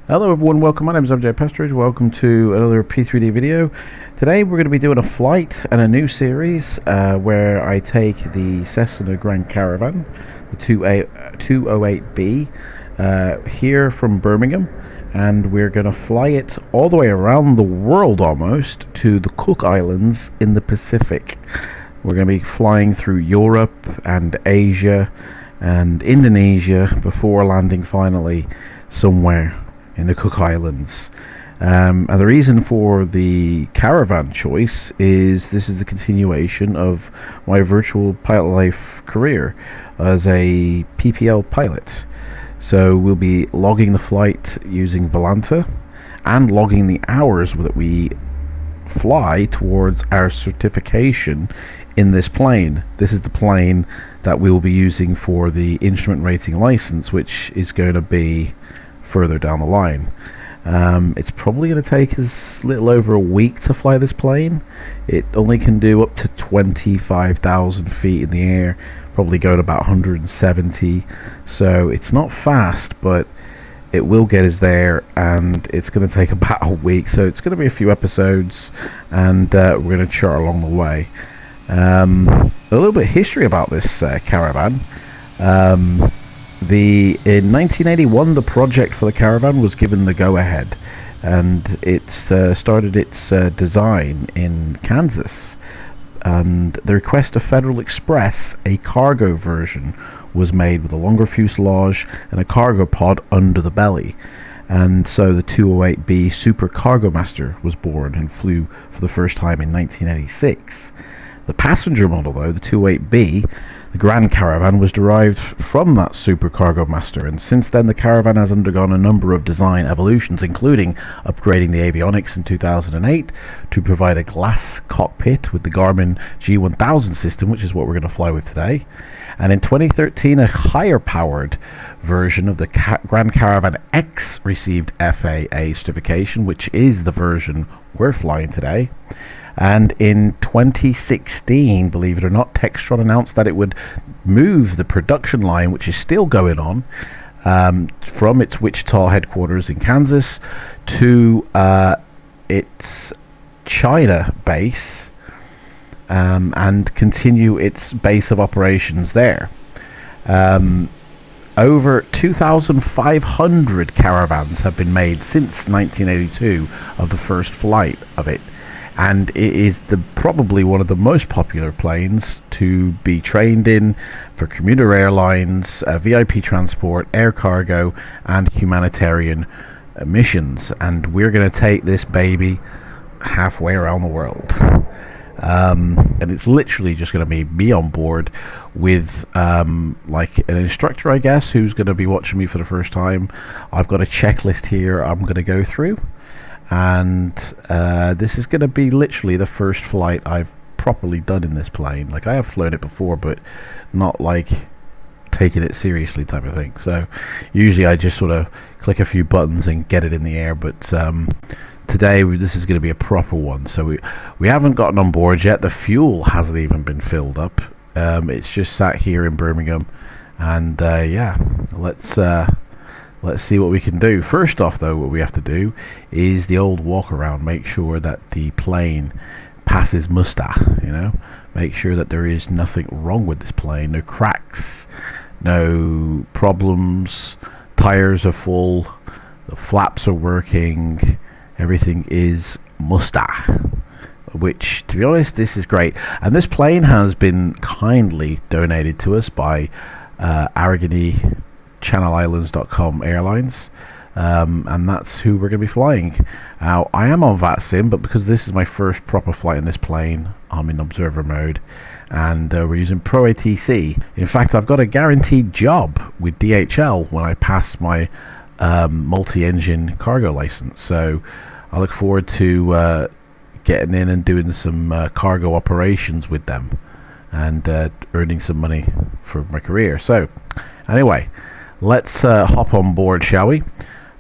Hello everyone, welcome. My name is MJ Pestridge. Welcome to another P3D video. Today we're going to be doing a flight and a new series where I take the Cessna Grand Caravan, the 208B, here from Birmingham, and we're going to fly it all the way around the world almost to the Cook Islands in the Pacific. We're going to be flying through Europe and Asia and Indonesia before landing finally somewhere in the Cook Islands. And the reason for the Caravan choice is this is the continuation of my virtual pilot life career as a PPL pilot. So we'll be logging the flight using Volanta and logging the hours that we fly towards our certification in this plane. This is the plane that we will be using for the instrument rating license, which is going to be further down the line. It's probably going to take us a little over a week to fly this plane. It only can do up to 25,000 feet in the air, probably going about 170, so it's not fast, but it will get us there, and it's going to take about a week, so it's going to be a few episodes, and we're going to chart along the way. A little bit of history about this Caravan. In 1981, the project for the Caravan was given the go-ahead, and it started its design in Kansas. And the request of Federal Express, a cargo version, was made with a longer fuselage and a cargo pod under the belly. And so the 208B Super Cargo Master was born and flew for the first time in 1986. The passenger model, though, the 208B, the Grand Caravan, was derived from that Super Cargo Master, and since then the Caravan has undergone a number of design evolutions, including upgrading the avionics in 2008 to provide a glass cockpit with the Garmin G1000 system, which is what we're going to fly with today. And in 2013, a higher powered version of the Grand Caravan X received FAA certification, which is the version we're flying today. And in 2016, believe it or not, Textron announced that it would move the production line, which is still going on, from its Wichita headquarters in Kansas to its China base, and continue its base of operations there. Over 2,500 Caravans have been made since 1982 of the first flight of it. And it is probably one of the most popular planes to be trained in for commuter airlines, VIP transport, air cargo, and humanitarian missions. And we're going to take this baby halfway around the world. And it's literally just going to be me on board with like an instructor, I guess, who's going to be watching me for the first time. I've got a checklist here I'm going to go through. And this is going to be literally the first flight I've properly done in this plane. Like, I have flown it before, but not like taking it seriously type of thing. So usually I just sort of click a few buttons and get it in the air, but today this is going to be a proper one. So we haven't gotten on board yet. The fuel hasn't even been filled up. It's just sat here in Birmingham, and yeah, let's see what we can do. First off, though, what we have to do is the old walk around. Make sure that the plane passes muster, you know. Make sure that there is nothing wrong with this plane. No cracks, no problems. Tires are full. The flaps are working. Everything is muster. Which, to be honest, this is great. And this plane has been kindly donated to us by Aragonese ChannelIslands.com Airlines, and that's who we're going to be flying. Now, I am on FLIGHTSIM, but because this is my first proper flight in this plane, I'm in observer mode, and we're using Pro ATC. In fact, I've got a guaranteed job with DHL when I pass my multi-engine cargo license, so I look forward to getting in and doing some cargo operations with them, and earning some money for my career. So anyway, let's hop on board, shall we,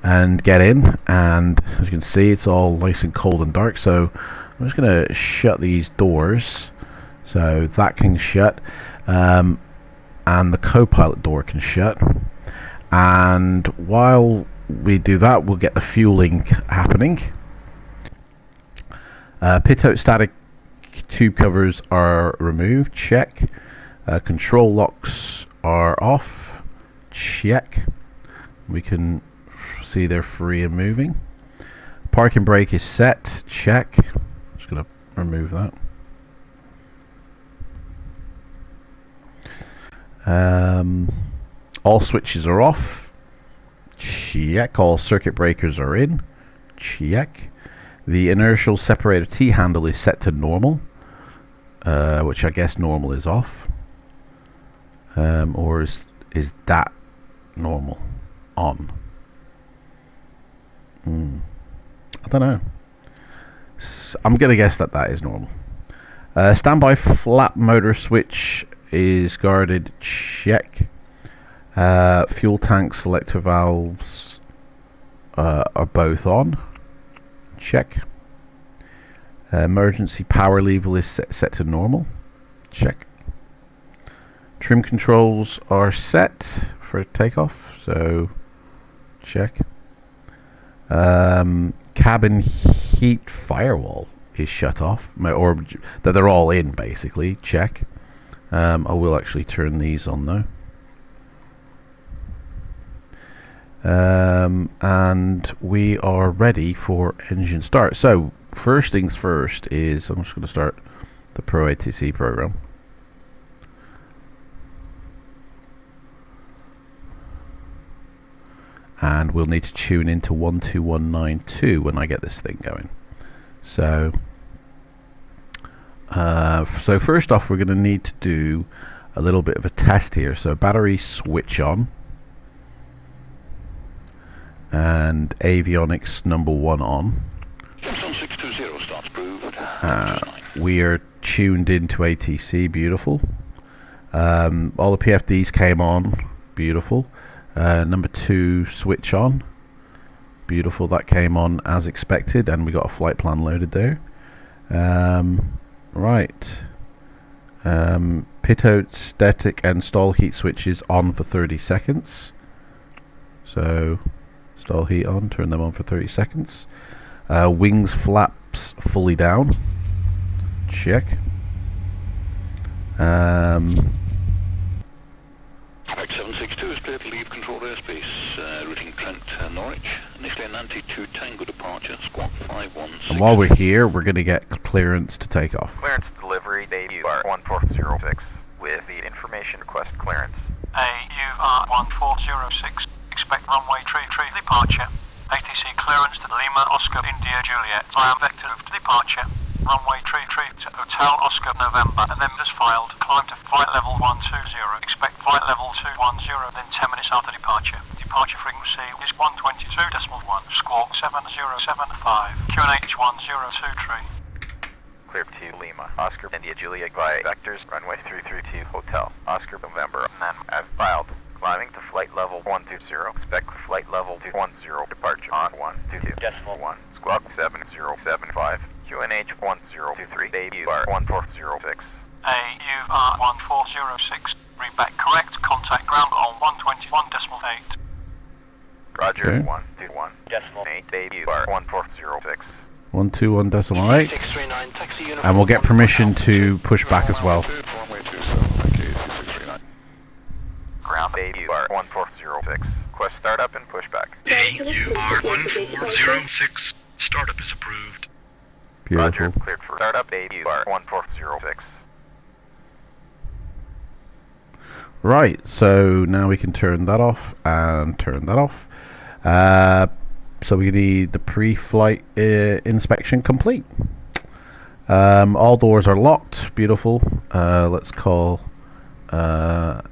and get in. And as you can see, it's all nice and cold and dark, so I'm just going to shut these doors so that can shut, and the co-pilot door can shut. And while we do that, we'll get the fueling happening. Pitot static tube covers are removed, check. Control locks are off, check. We can see they're free and moving. Parking brake is set, check. Just gonna remove that. All switches are off, check. All circuit breakers are in, check. The inertial separator T-handle is set to normal, which I guess normal is off. Or is that normal on? I don't know. I'm gonna guess that is normal. Standby flap motor switch is guarded, check. Fuel tank selector valves are both on, check. Emergency power lever is set to normal, check. Trim controls are set for takeoff, so check. Cabin heat firewall is shut off, or that they're all in, basically, check. I will actually turn these on though. And we are ready for engine start. So first things first is I'm just going to start the Pro ATC program. And we'll need to tune into 12192 when I get this thing going. So so first off, we're going to need to do a little bit of a test here. So battery switch on, and avionics number 1 on. We are tuned into ATC, beautiful. All the PFDs came on, beautiful. Number 2 switch on, beautiful, that came on as expected, and we got a flight plan loaded there. Right, pitot, static and stall heat switches on for 30 seconds. So stall heat on, turn them on for 30 seconds. Wings flaps fully down, check. X762 is clear to leave controlled airspace, routing Trent Norwich. Initially a Nancy 2 Tango departure, squawk 516. And while we're here, we're going to get clearance to take off. Clearance delivery, AUR 1406, with the information request clearance. AUR 1406, expect runway 33 departure. ATC clearance to Lima Oscar India Juliet via vector of departure. Runway 33 to Hotel Oscar November, and then as filed, climb to flight level 120. Expect flight level 210, then 10 minutes after departure. Departure frequency is 122.1, squawk 7075, QNH 1023. Clear to Lima, Oscar India Juliet via vectors, runway 332, Hotel Oscar November, and then as filed, climbing to flight level 120. Expect flight level 210, departure on 122.1, squawk 7075. QNH 1023, AUR 1406. AUR 1406, read back correct, contact ground on 121.8. Roger, Okay. 121.8, AUR 1406. 121.8, and we'll get permission to push back as well. Ground, AUR 1406. Request startup and pushback. AUR 1406, startup is approved. Beautiful. Roger, cleared for startup, AUR 1406. Right, so now we can turn that off and turn that off. So we need the pre-flight inspection complete. All doors are locked, beautiful. Let's call, we're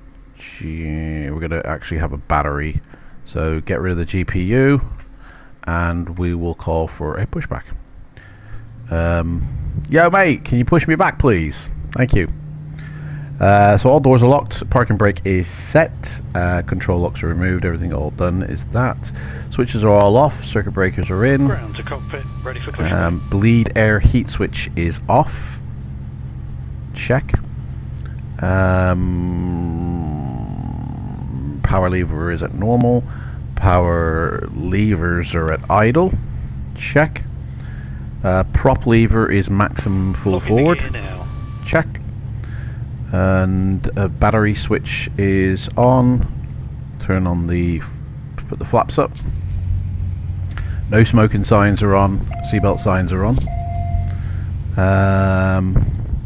going to actually have a battery. So get rid of the GPU, and we will call for a pushback. Yo, mate, can you push me back, please? Thank you. So all doors are locked. Parking brake is set. Control locks are removed. Everything all done is that. Switches are all off. Circuit breakers are in. Ground to cockpit, ready for clean. Bleed air heat switch is off. Check. Power lever is at normal. Power levers are at idle. Check. Prop lever is maximum full forward. Check. And a battery switch is on. Turn on the, put the flaps up. No smoking signs are on. Seatbelt signs are on.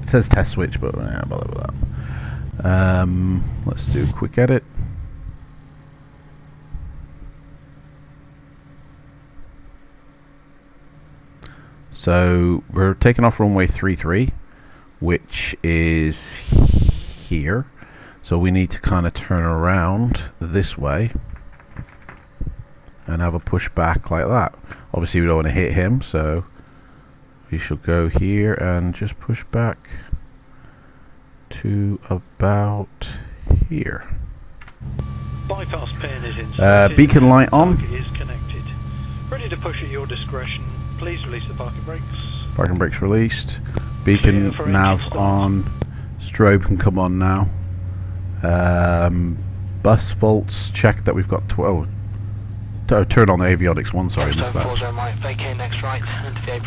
It says test switch, but yeah, bother with that. Let's do a quick edit. So we're taking off runway 33, which is here. So we need to kind of turn around this way and have a push back like that. Obviously we don't want to hit him, so we should go here and just push back to about here. Bypass pin is inserted. Beacon light on. Target is connected. Ready to push at your discretion. Please release the parking brakes. Parking brakes released. Beacon nav on. Strobe can come on now. Bus faults, check that we've got 12. Turn on the avionics one, sorry, missed that.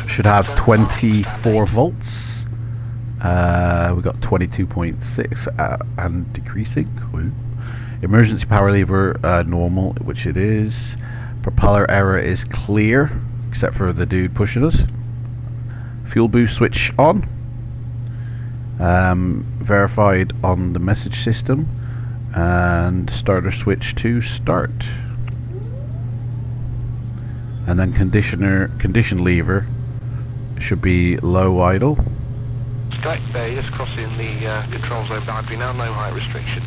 Should have 24 volts. We've got 22.6 and decreasing. Woo. Emergency power lever normal, which it is. Propeller error is clear, except for the dude pushing us. Fuel boost switch on. Verified on the message system. And starter switch to start. And then condition lever should be low idle. Correct, there, just crossing the control zone boundary now, no height restriction.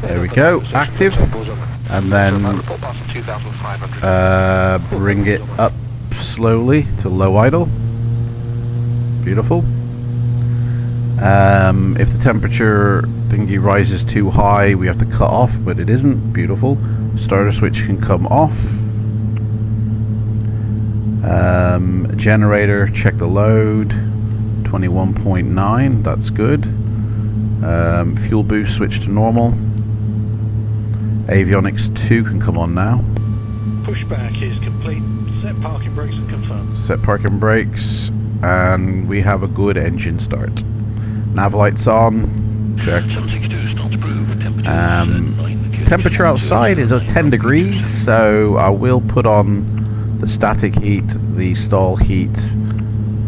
There we go, active. And then bring it up slowly to low idle. Beautiful. If the temperature thingy rises too high, we have to cut off, but it isn't. Beautiful. Starter switch can come off. Generator, check the load. 21.9, that's good. Fuel boost switch to normal. Avionics 2 can come on now. Pushback is complete. Set parking brakes and confirm. Set parking brakes, and we have a good engine start. Nav lights on. Check. Temperature outside is 10 degrees, so I will put on the static heat, the stall heat,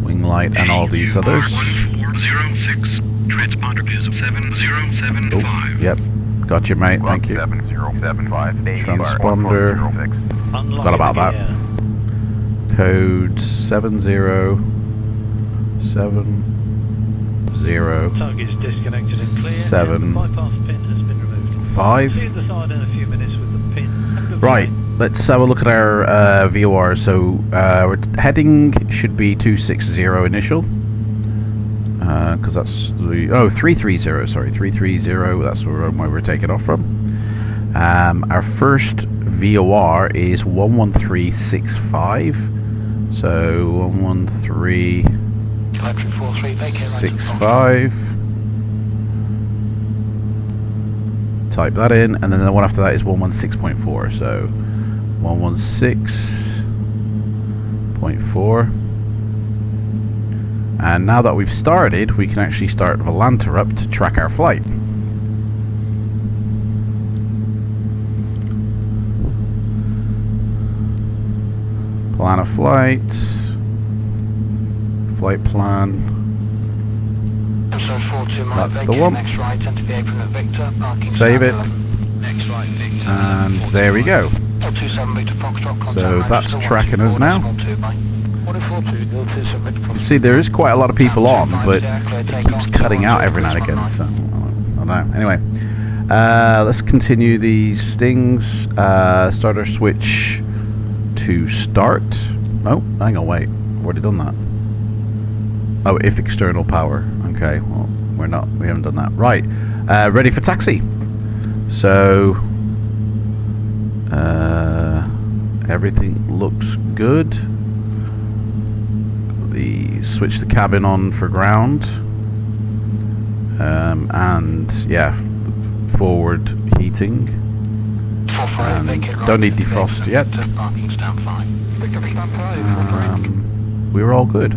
wing light, and all these others. 1406, transponder is 7075. Oh, yep, got you, mate. Thank you. 7075. Transponder. Forgot about that. Code 7070. Target is disconnected and clear. 7 Bypass pin has been removed. 5. See the side in a few minutes with the pin. Right, let's have a look at our VOR. So we're heading should be 260 initial, because that's the 330. Sorry, 330. That's where we're taking off from. Our first VOR is 11365. So 11365. Type that in, and then the one after that is 116.4. So 116.4. And now that we've started, we can actually start Volanta up to track our flight. Plan a flight. Flight plan. That's the one. Save it. And there we go. So that's tracking us now. You can see there is quite a lot of people on, but it keeps cutting out every now and again. So I don't know. Anyway, let's continue these things. Starter switch to start. Oh, hang on, wait. I've already done that. Oh, if external power. Okay, well, we haven't done that. Right, ready for taxi. So, everything looks good. Switch the cabin on for ground. And, yeah, forward heating. Don't need defrost yet. We were all good.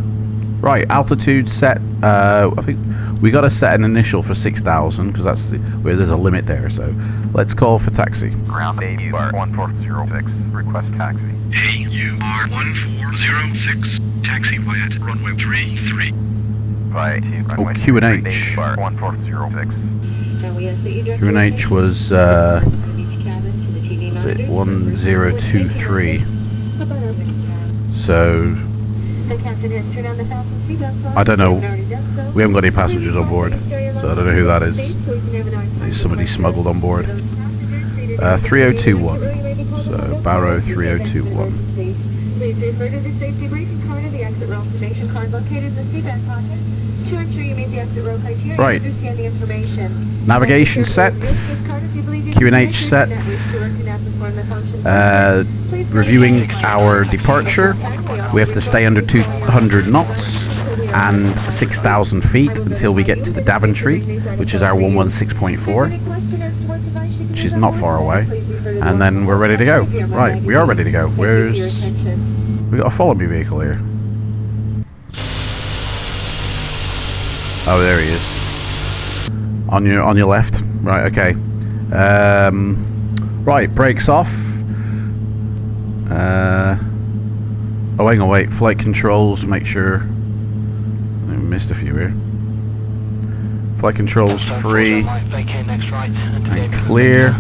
Right, altitude set. I think we got to set an initial for 6,000 because that's where there's a limit there. So let's call for taxi. Ground AUR 1406. Request taxi. AUR 1406. Taxi via runway 33. Via runway Q&H. AUR 1406. Q&H was it 1023. So I don't know. We haven't got any passengers on board, so I don't know who that is. Maybe somebody smuggled on board. 3021. So Barrow 3021. Right. Navigation set. Q&H set. Reviewing our departure. We have to stay under 200 knots and 6,000 feet until we get to the Daventry, which is our 116.4, which is not far away. And then we're ready to go. Right, we are ready to go. We got a follow me vehicle here. Oh, there he is. On your left. Right, okay. Right, brakes off. Oh, hang on, wait. Flight controls, make sure. I missed a few here. Flight controls free and clear.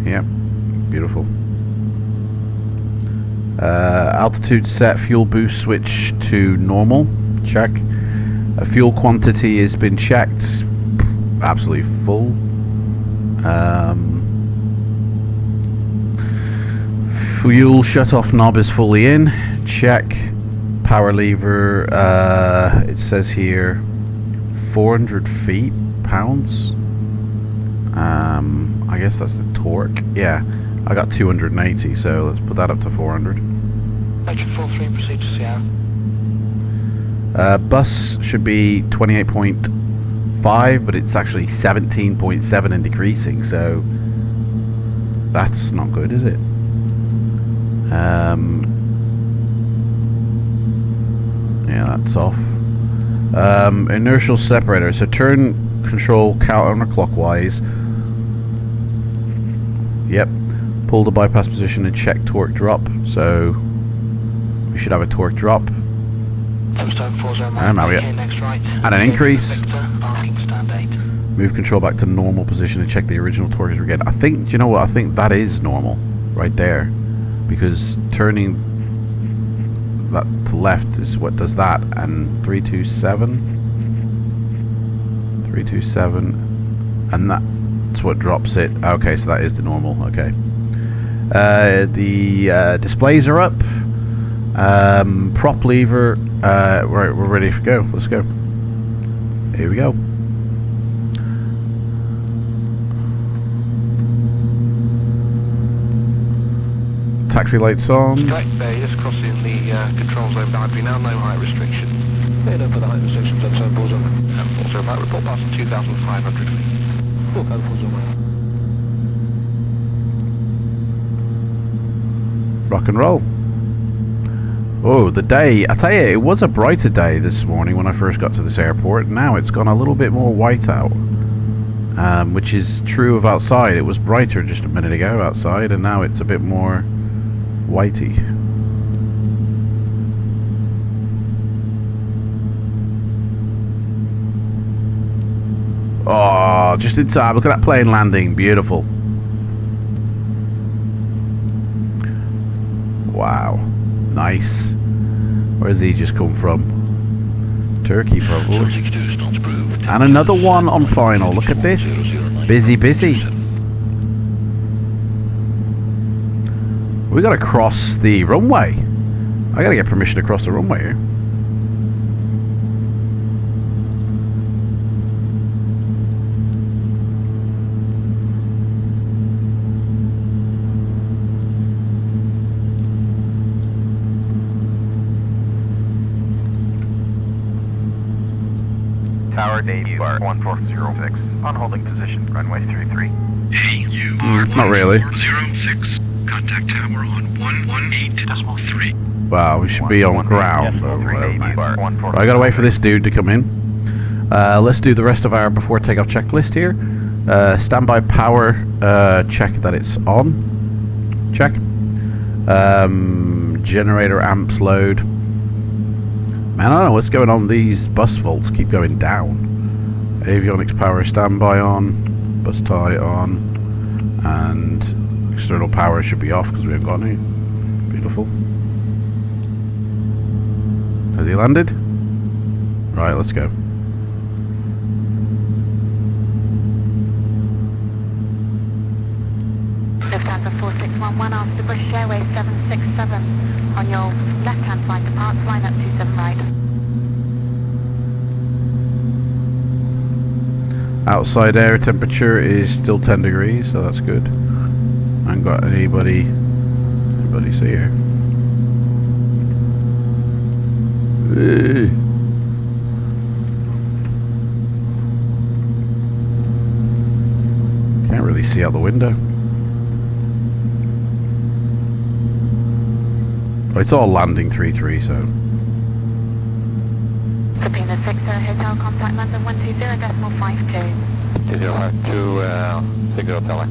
Yep, beautiful. Altitude set, fuel boost switch to normal. Check. Fuel quantity has been checked. Absolutely full. Fuel shut-off knob is fully in. Check. Power lever. It says here 400 feet pounds. I guess that's the torque. Yeah, I got 280, so let's put that up to 400. Bus should be 28.5, but it's actually 17.7 and decreasing, so that's not good, is it? Yeah, that's off. Inertial separator. So turn control counterclockwise. Yep. Pull the bypass position and check torque drop. So we should have a torque drop. And an increase. Move control back to normal position and check the original torque as we get. I think, do you know what? I think that is normal right there, because turning that to left is what does that. And 327, and that's what drops it. Okay, so that is the normal. Okay. The displays are up. Prop lever. Right, we're ready to go. Let's go. Here we go. Taxi lights on. Right, just crossing the control zone boundary now, no height restriction. Cleared up for the height restrictions, so balls on. Also about report passing 2,500 feet. Rock and roll. Oh, the day. I tell you, it was a brighter day this morning when I first got to this airport. Now it's gone a little bit more white out. Which is true of outside. It was brighter just a minute ago outside, and now it's a bit more whitey. Oh, just in time. Look at that plane landing. Beautiful. Wow. Nice. Where's he just come from? Turkey, probably. And another one on final. Look at this. Busy, busy. We got to cross the runway. I gotta get permission to cross the runway here. Tower debut bar 1406. On holding position, runway 33. AUR Not really. 1406. Contact tower on 118.3. Wow, we should be on ground. Decimal 3 debut bar 1406. I gotta wait for this dude to come in. Let's do the rest of our before takeoff checklist here. Standby power, check that it's on. Check. Generator amps load. Man, I don't know what's going on. These bus volts keep going down. Avionics power standby on. Bus tie on. And external power should be off because we haven't got any. Beautiful. Has he landed? Right, let's go. Lufthansa 4611 after British Airways 767. On your left-hand side, depart, line up 27 right. Outside air temperature is still 10 degrees, so that's good. I ain't got anybody see here. Can't really see out the window. Oh, it's all landing 3-3, so. Subpoena 6 Hotel contact London 120.52. 2052, Signal Tele.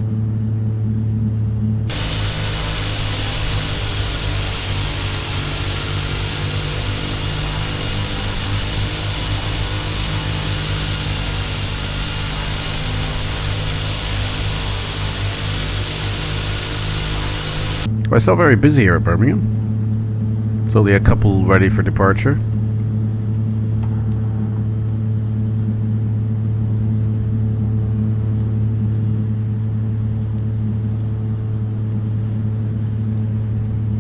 Well, it's not very busy here at Birmingham. There's only a couple ready for departure.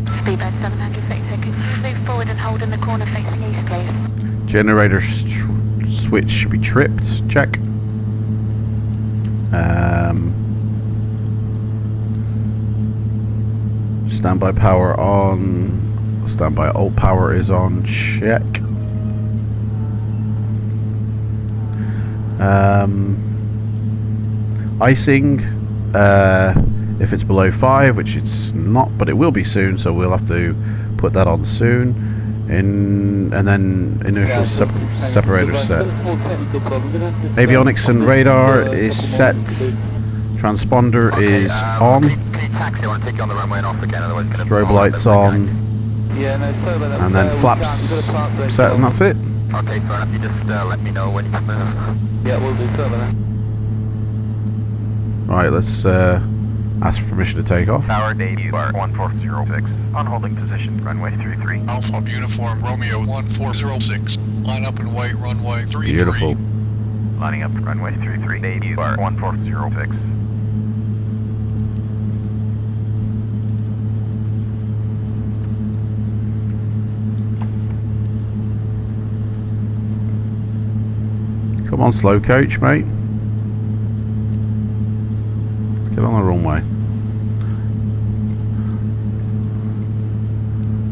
Speedbird 736, can you move forward and hold in the corner facing east, please? Generator switch should be tripped. Check. Standby power on. Standby alt power is on. Check. Icing. If it's below 5, which it's not, but it will be soon, so we'll have to put that on soon. And then inertial separator set. Avionics and radar is set. Transponder is on. Strobe lights on. And then flaps set, and that's it. Okay, fair enough. You just let me know when you can move. Yeah, we'll do so then. Right, let's ask for permission to take off. Tower debut bar 1406. On holding position, runway 33. Alpha Uniform Romeo 1406. Line up and wait, runway 33. Beautiful. Lining up, runway 33. Debut bar 1406. Come on, slow coach, mate. Let's get on the runway.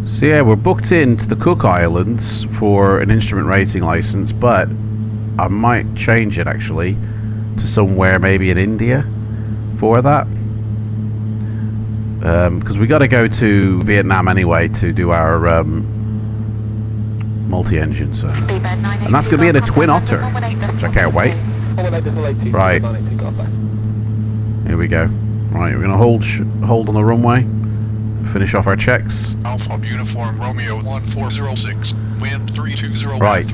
So yeah, we're booked into the Cook Islands for an instrument rating license, but I might change it actually to somewhere maybe in India for that. Because we got to go to Vietnam anyway to do our multi-engine, so. And that's going to be in a Twin Otter, which I can't wait. Right. Here we go. Right, we're going to hold on the runway. Finish off our checks. Alpha Uniform Romeo 1406. Wind 320. Right.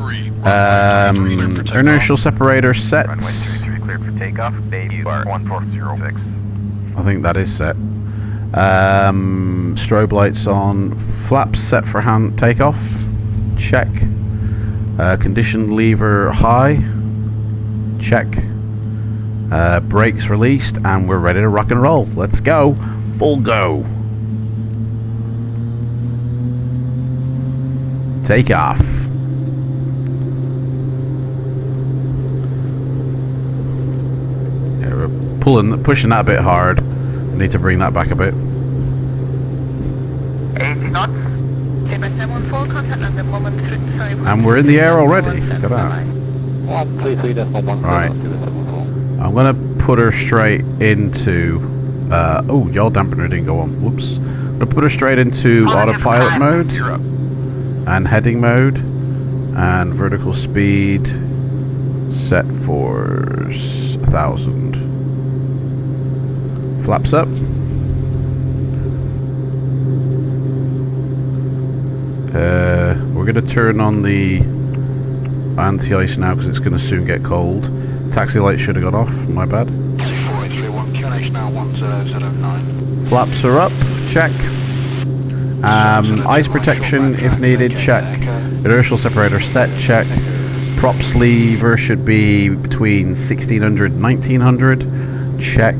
Inertial separator set. Runway 33 cleared for takeoff. Debut bar 1406. I think that is set. Strobe lights on. Flaps set for hand takeoff. Check. Condition lever high. Check. Brakes released, and we're ready to rock and roll. Let's go. Full go. Takeoff. Yeah, we're pushing that a bit hard. We need to bring that back a bit. 80 knots. And we're in the air already. Look at that. Right. I'm gonna put her straight into. Oh, yaw dampener didn't go on. Whoops. I'm gonna put her straight into autopilot mode and heading mode, and vertical speed set for 1,000. Flaps up. We're going to turn on the anti-ice now because it's going to soon get cold. Taxi light should have gone off, my bad. 4831, QNH now 1009. Flaps are up, check. Ice protection if needed, check. Inertial separator set, check. Prop lever should be between 1600 and 1900, check.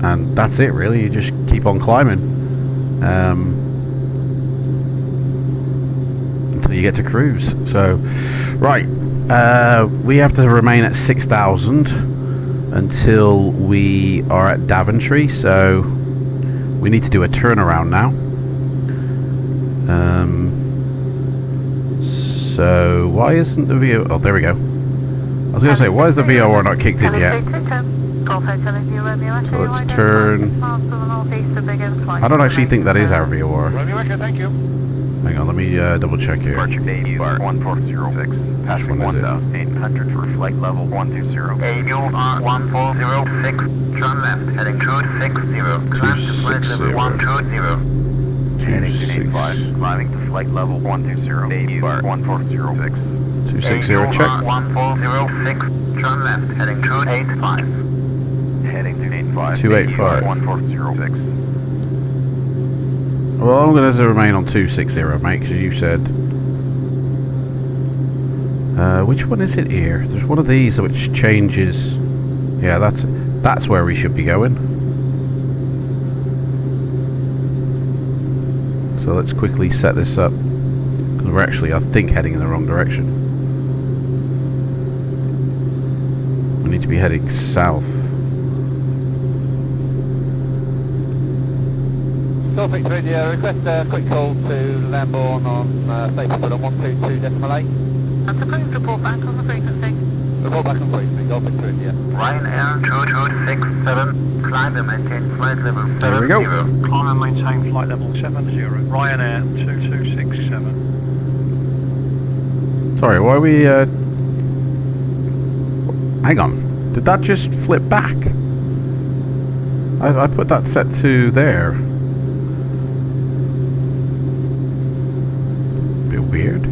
And that's it really, you just keep on climbing until you get to cruise. So right, we have to remain at 6,000 until we are at Daventry, so we need to do a turnaround now. So why isn't the VO... oh, there we go. I was going to say, why is the VOR not kicked in yet? So let's turn. I don't actually think that is our VOR. Hang on, let me double check here. Departure AUR 1406, passing 1,800 for flight level 120. AUR 1406, turn left, heading 260, climb to flight level 120. Heading to 85, climbing to flight level 120, AUR 1406. 260, check. AUR 1406, turn left, heading 285. Heading to 85. 285. 1406. Well, I'm going to remain on 260, mate, because you said. Which one is it here? There's one of these which changes. Yeah, that's where we should be going. So let's quickly set this up, because we're actually, I think, heading in the wrong direction. We need to be heading south. P3DV5, request a quick call to Lambourne on safety put on 122.8. That's approved, report back on the frequency. Report back on frequency, P3DV5. Ryanair 2267, climb and maintain flight level 70. There we go. Climb and maintain flight level 70. Ryanair 2267. Sorry, why are we... hang on. Did that just flip back? I put that set to there. Bit weird.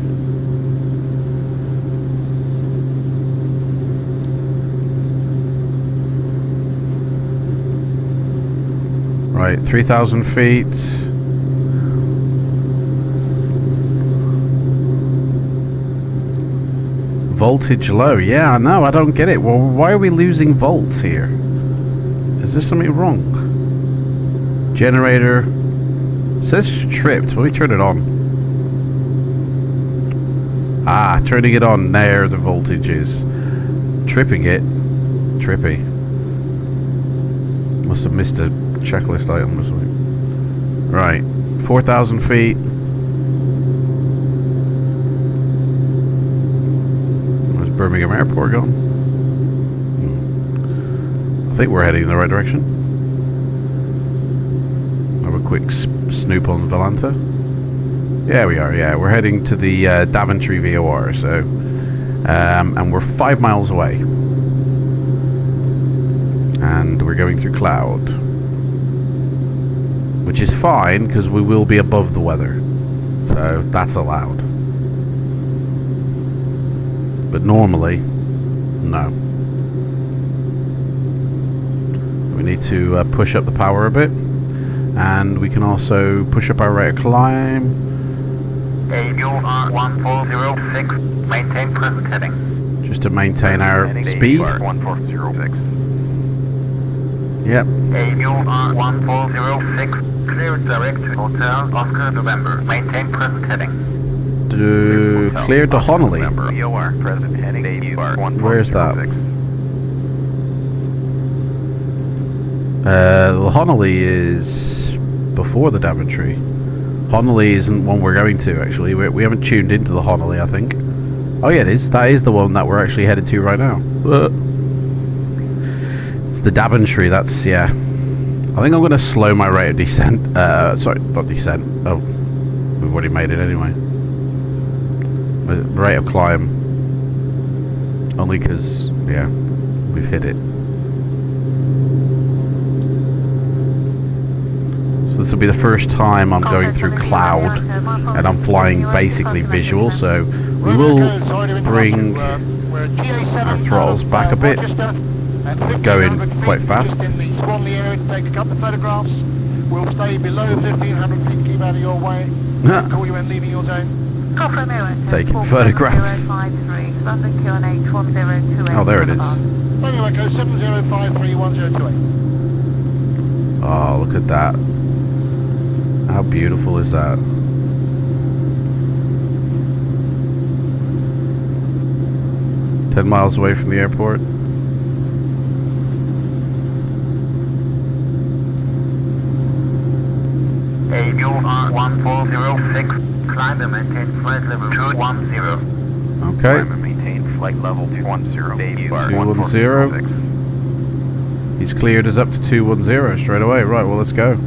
Right, 3,000 feet. Voltage low. Yeah, I know, I don't get it. Well, why are we losing volts here? Is there something wrong? Generator says tripped. Let me turn it on. Ah, turning it on. There the voltage is. Tripping it. Trippy. Must have missed a checklist item or something. Right, 4,000 feet. Where's Birmingham Airport going? I think we're heading in the right direction. Have a quick snoop on Volanta. Yeah, we are. Yeah, we're heading to the Daventry VOR. So, and we're 5 miles away, and we're going through cloud, which is fine because we will be above the weather, so that's allowed. But normally, no. We need to push up the power a bit, and we can also push up our rate of climb. AUR 1406, maintain present heading. Just to maintain our speed. 1406. Yep. AUR1406, clear direct to Hotel Oscar November. Maintain present heading. Cleared to Honolly. VOR, present heading. Where's that? Honolly is before the Daventry. Honolly isn't one we're going to, actually. We haven't tuned into the Honolly, I think. Oh yeah, it is. That is the one that we're actually headed to right now. It's the Daventry, that's, yeah. I think I'm going to slow my rate of descent. Sorry, not descent. Oh, we've already made it anyway. Rate of climb. Only because, yeah, we've hit it. So this will be the first time I'm going through cloud and I'm flying basically visual, so we will bring our throttles back a bit, going quite fast. We'll stay below 1500 feet, keep out of your way. Call you when leaving your zone. Taking photographs. Oh, there it is. Echo 70531028. Oh, look at that. How beautiful is that? "10 miles away from the airport." AUR1406, climb and maintain flight level 210. Okay. Climb and maintain flight level 210. 210. He's cleared us up to 210 straight away. Right, well, let's go.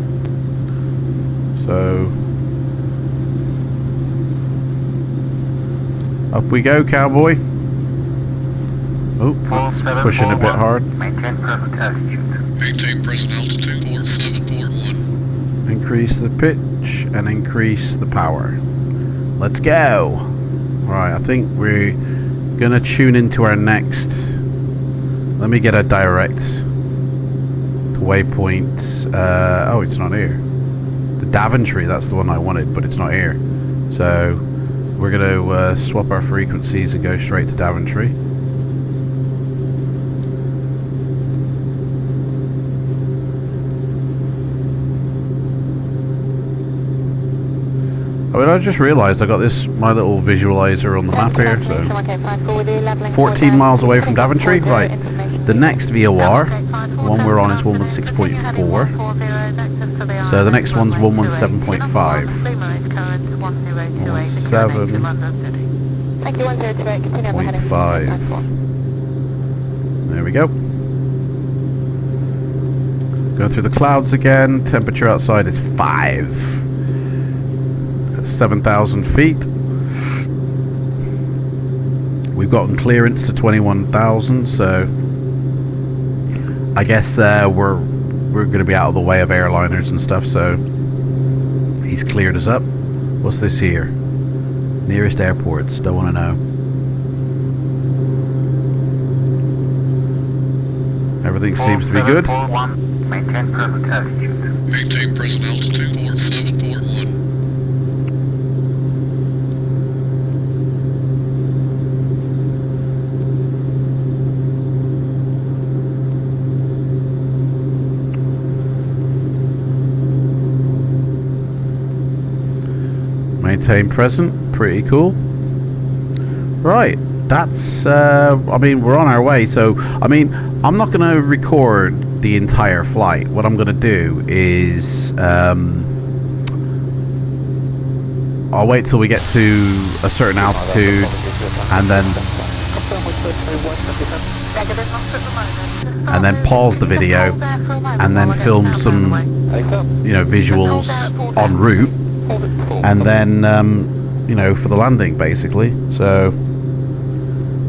So up we go, cowboy. Oh, that's pushing a bit hard. Maintain present altitude. Maintain present altitude, port 7.1. Increase the pitch and increase the power. Let's go. Right, I think we're gonna tune into our next. Let me get a direct waypoint. Oh, it's not here. The Daventry, that's the one I wanted, but it's not here. So we're going to swap our frequencies and go straight to Daventry. I mean, I just realised I got my little visualizer on the map here. So 14 miles away from Daventry. Right. The next VOR, the one we're on, is 116.4. So the next one's 117.5. 117.5. There we go. Going through the clouds again. Temperature outside is 7,000 feet. We've gotten clearance to 21,000, so I guess we're going to be out of the way of airliners and stuff, so he's cleared us up. What's this here? Nearest airports, don't want to know. Everything seems to be good. Maintain present altitude. Maintain present altitude, port 7.1. Maintain present, pretty cool. Right, that's, I mean, we're on our way, so, I mean, I'm not going to record the entire flight. What I'm going to do is, I'll wait till we get to a certain altitude, and then pause the video, and then film some, you know, visuals en route. And then, you know, for the landing, basically. So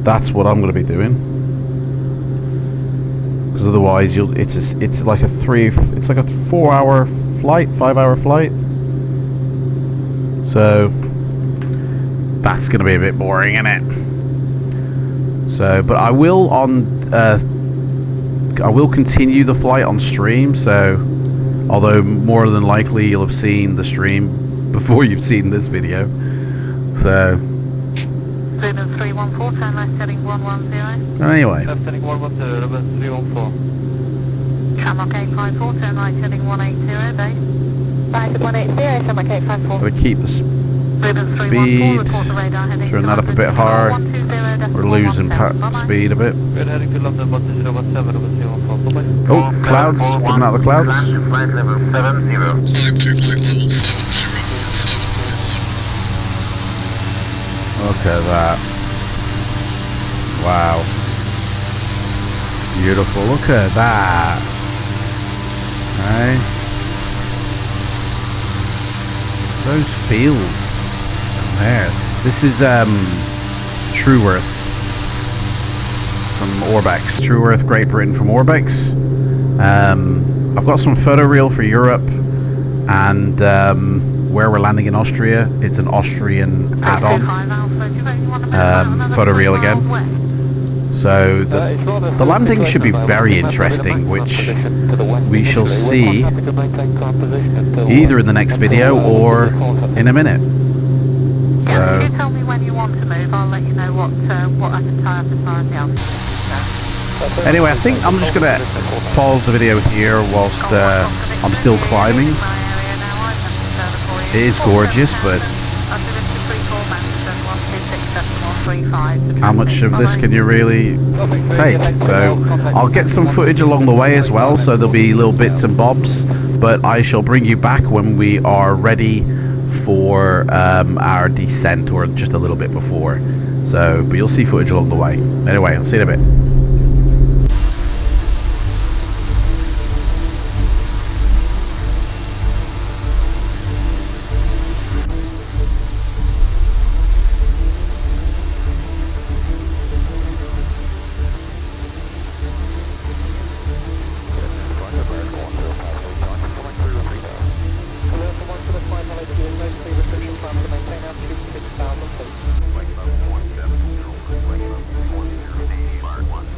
that's what I'm going to be doing. Because otherwise, it's like a 4-hour flight, 5-hour flight. So that's going to be a bit boring, isn't it? So, but I will continue the flight on stream. So, although more than likely you'll have seen the stream before you've seen this video. So Luna 314, turn left heading 110. anyway. Left heading 110, 314. Shamrock 854, turn right heading 180, base. Right at 180, Shamrock 854. Gotta keep the speed. Turn that up a bit hard. We're losing speed a bit. Oh, clouds. Coming out of the clouds. Climb to flight level 70. Look at that. Wow. Beautiful. Look at that. Okay. Those fields. There. This is True Earth from Orbex. True Earth, Great Britain from Orbex. I've got some photo reel for Europe and where we're landing in Austria. It's an Austrian add-on photo reel again. So the landing should be very interesting, which we shall see either in the next video or in a minute. So, if you tell me when you want to move, I'll let you know what I can tie up as far as the altitude. anyway, I think I'm just going to pause the video here whilst I'm still climbing. It is gorgeous, but how much of this can you really take? So I'll get some footage along the way as well, so there'll be little bits and bobs, but I shall bring you back when we are ready for our descent, or just a little bit before. So, but you'll see footage along the way. Anyway, I'll see you in a bit. Flight level 170, flight level 20, 40,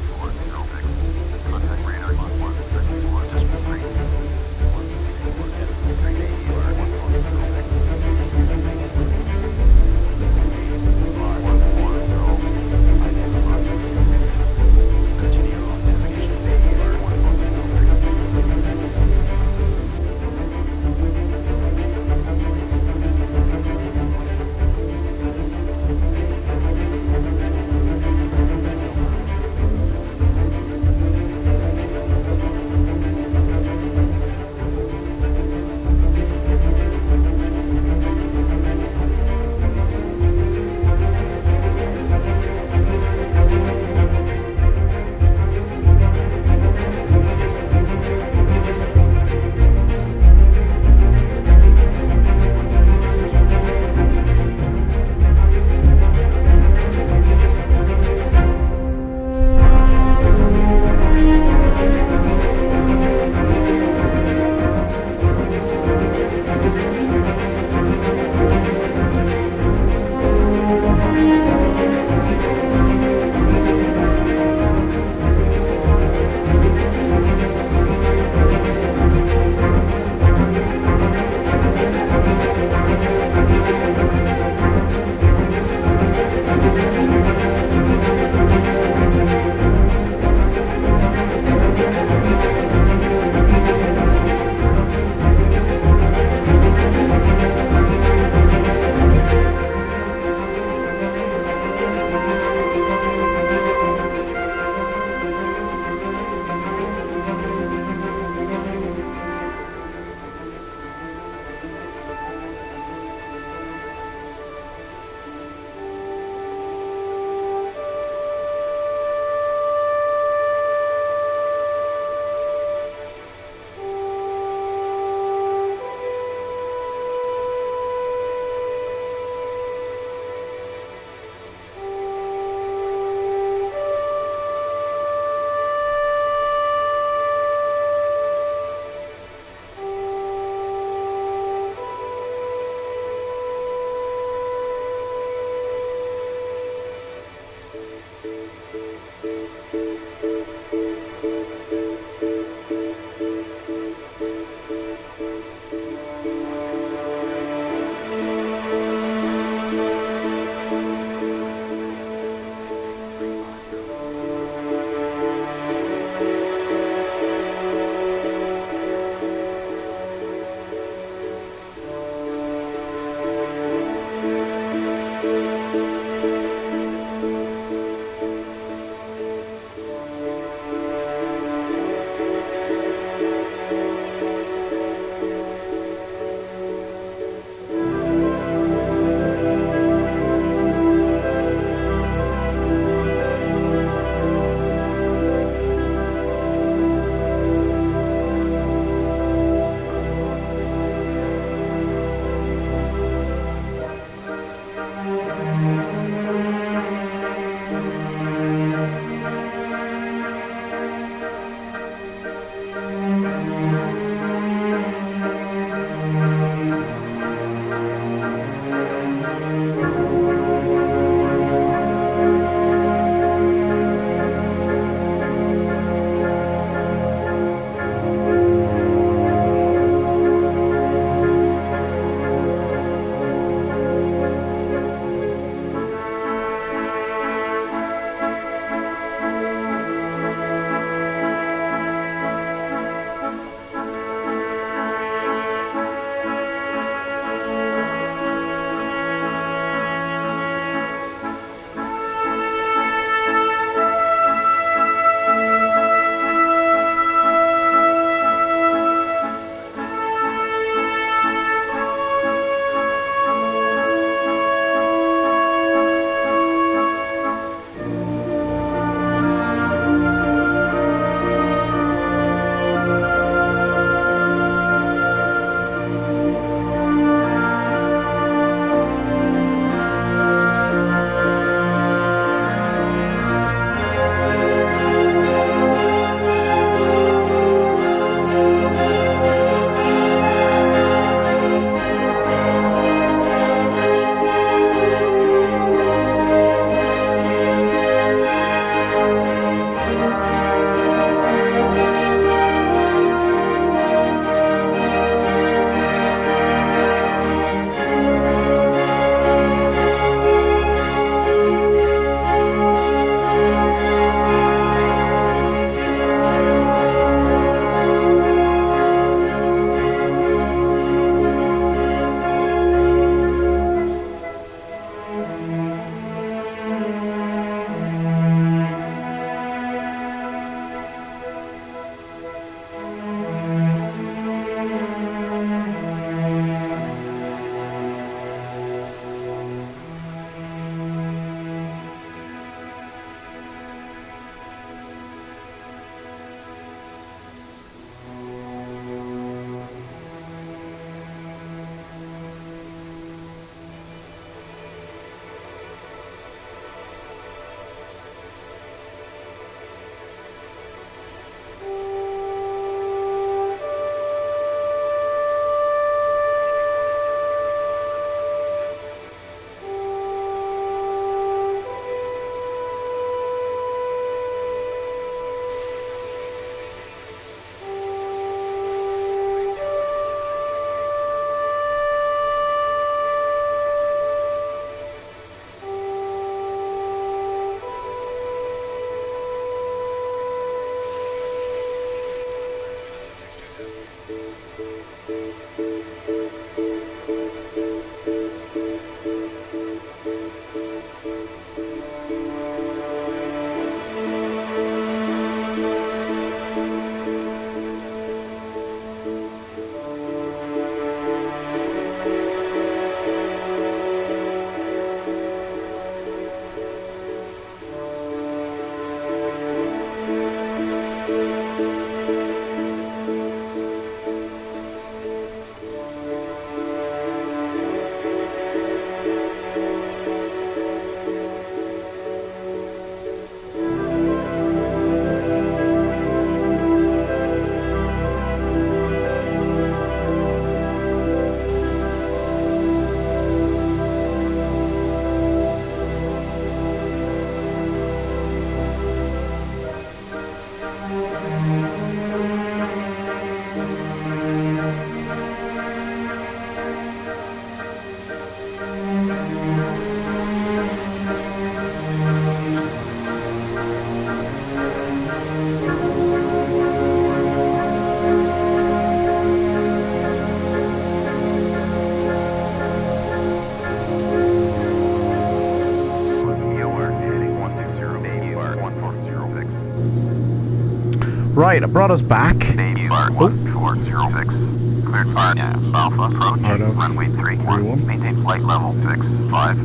Right, it brought us back. AUR 1406. Cleared fire. Alpha approach. Runway 31. Maintain flight level 65.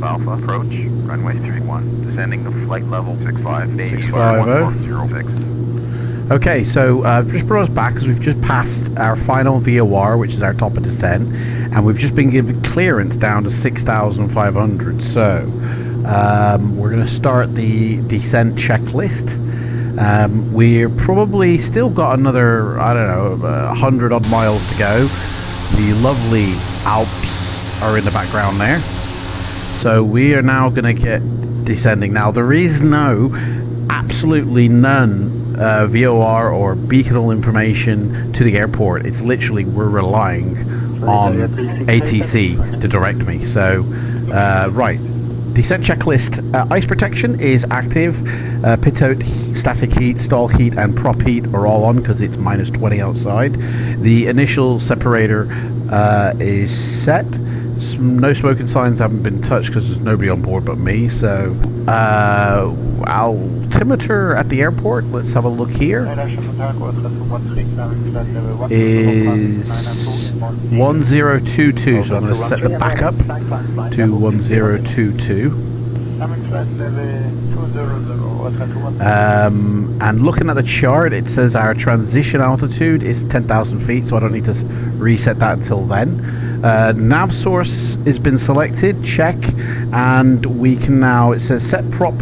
Alpha approach. Runway 31. Descending to flight level 65. 650. Okay, so just brought us back because we've just passed our final VOR, which is our top of descent, and we've just been given clearance down to 6,500. So we're going to start the descent checklist. We're probably still got another, I don't know, 100 odd miles to go. The lovely Alps are in the background there. So we are now going to get descending. Now there is absolutely none VOR or beaconal information to the airport. It's literally we're relying on ATC to direct me. So right, descent checklist. Ice protection is active. Pitot, static heat, stall heat and prop heat are all on because it's minus 20 outside. The initial separator is set. No smoking signs haven't been touched because there's nobody on board but me. So altimeter at the airport, let's have a look here, is 1022. So I'm going to set the backup to 1022. And looking at the chart, it says our transition altitude is 10,000 feet, so I don't need to reset that until then. Nav source has been selected, check, and we can now, it says set prop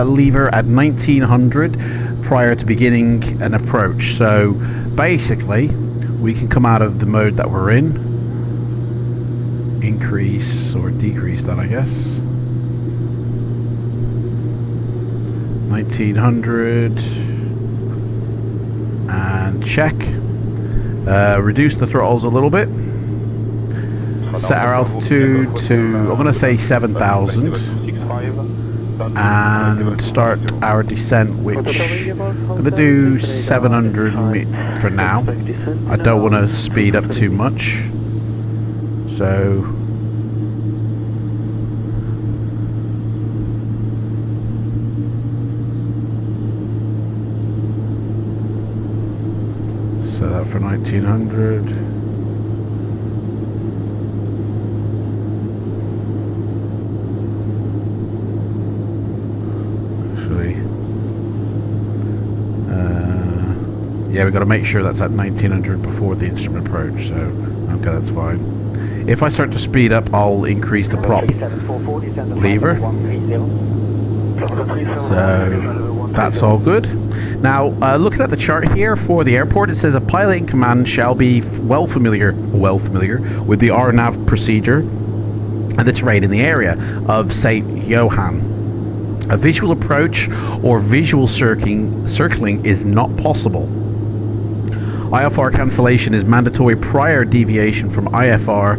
lever at 1900 prior to beginning an approach. So basically we can come out of the mode that we're in, increase or decrease that, I guess. 1900 and check. Reduce the throttles a little bit. Set our altitude to, I'm going to say 7,000, and start our descent, which I'm going to do 700 for now. I don't want to speed up too much, so set that for 1900. Yeah, we've got to make sure that's at 1900 before the instrument approach, so okay, that's fine. If I start to speed up, I'll increase the prop lever. So that's all good. Now, looking at the chart here for the airport, it says a pilot in command shall be well familiar with the RNAV procedure and the terrain in the area of St. Johann. A visual approach or visual circling is not possible. IFR cancellation is mandatory prior deviation from IFR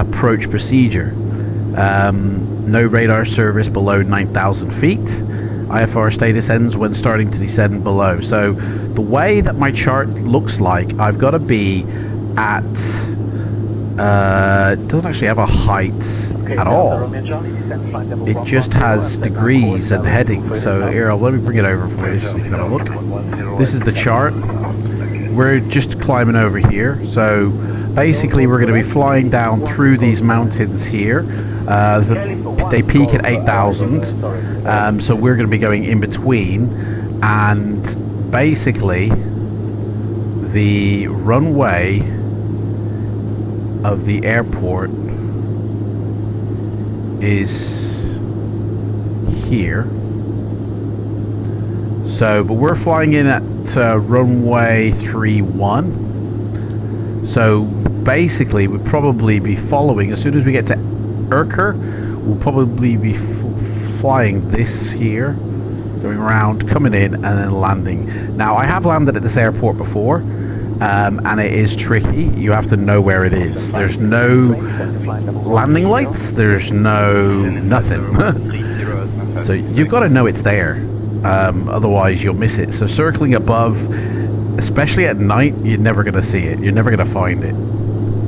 approach procedure. No radar service below 9,000 feet. IFR status ends when starting to descend below. So the way that my chart looks like, I've got to be at it doesn't actually have a height at all. It just has degrees and headings. So here, let me bring it over for you so you can have a look. This is the chart. We're just climbing over here. So basically we're going to be flying down through these mountains here. They peak at 8,000. So we're going to be going in between. And basically the runway of the airport is here. So, but we're flying in at runway 31. So basically we'll probably be following, as soon as we get to Urker, we'll probably be flying this here, going around, coming in and then landing. Now I have landed at this airport before, and it is tricky. You have to know where it is. There's no landing lights, there's nothing. So you've got to know it's there, otherwise you'll miss it. So circling above, especially at night, you're never going to see it. You're never going to find it.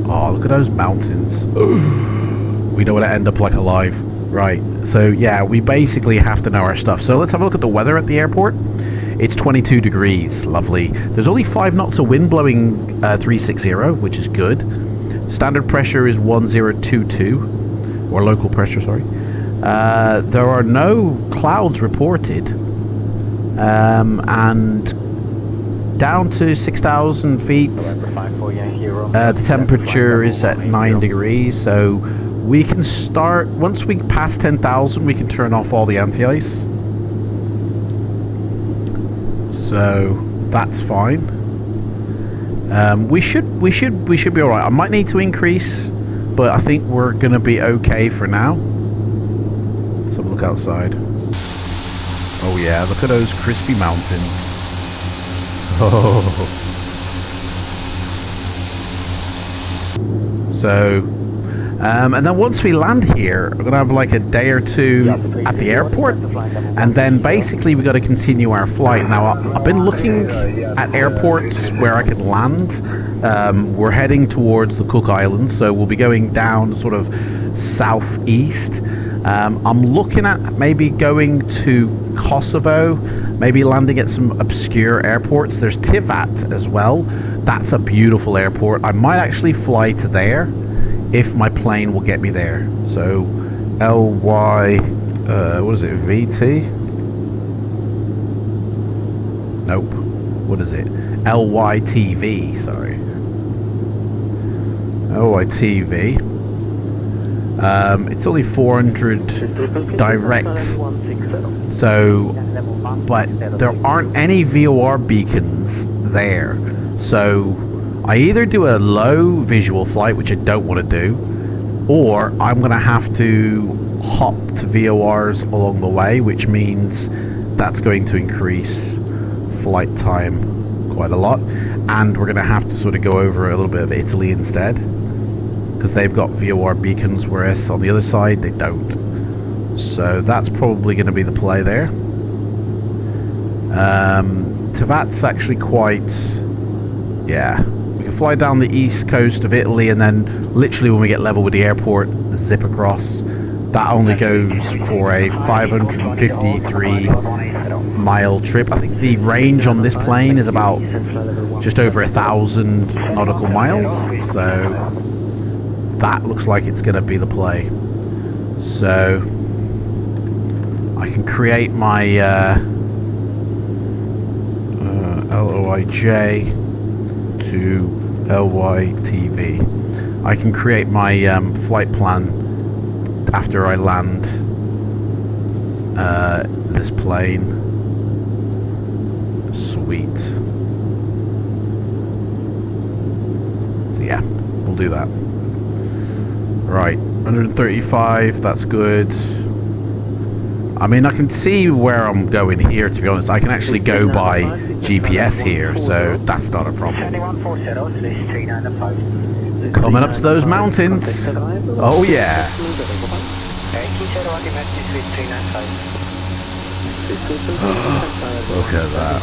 Oh, look at those mountains. We don't want to end up like alive. Right, so yeah, we basically have to know our stuff. So let's have a look at the weather at the airport. It's 22 degrees, lovely. There's only 5 knots of wind blowing 360, which is good. Standard pressure is 1022, or local pressure, sorry. There are no clouds reported, and down to 6,000 feet, the temperature is at 9 degrees, so we can start, once we pass 10,000, we can turn off all the anti-ice. So that's fine. We should be alright. I might need to increase, but I think we're gonna be okay for now. Let's have a look outside. Oh yeah, look at those crispy mountains. Oh. So, and then once we land here, we're going to have like a day or two at the airport, and then basically we got to continue our flight. Now, I've been looking at airports where I can land. We're heading towards the Cook Islands, so we'll be going down sort of southeast. I'm looking at maybe going to Kosovo, maybe landing at some obscure airports. There's Tivat as well. That's a beautiful airport. I might actually fly to there if my plane will get me there. So LY, what is it, VT? Nope. What is it? LYTV, sorry. LYTV. It's only 400 direct. So, but there aren't any VOR beacons there. So I either do a low visual flight, which I don't want to do, or I'm going to have to hop to VORs along the way, which means that's going to increase flight time quite a lot. And we're going to have to sort of go over a little bit of Italy instead, because they've got VOR beacons, whereas on the other side they don't. So that's probably going to be the play there. Tivat's actually quite... yeah, we can fly down the east coast of Italy, and then literally when we get level with the airport, zip across. That only goes for a 553 mile trip. I think the range on this plane is about just over 1,000 nautical miles, so that looks like it's going to be the play. So I can create my LOIJ to LYTV. I can create my flight plan after I land this plane. Sweet. So yeah, we'll do that. Right, 135, that's good. I mean, I can see where I'm going here, to be honest. I can actually go by GPS here, so that's not a problem. Coming up to those mountains. Oh yeah. Look at that.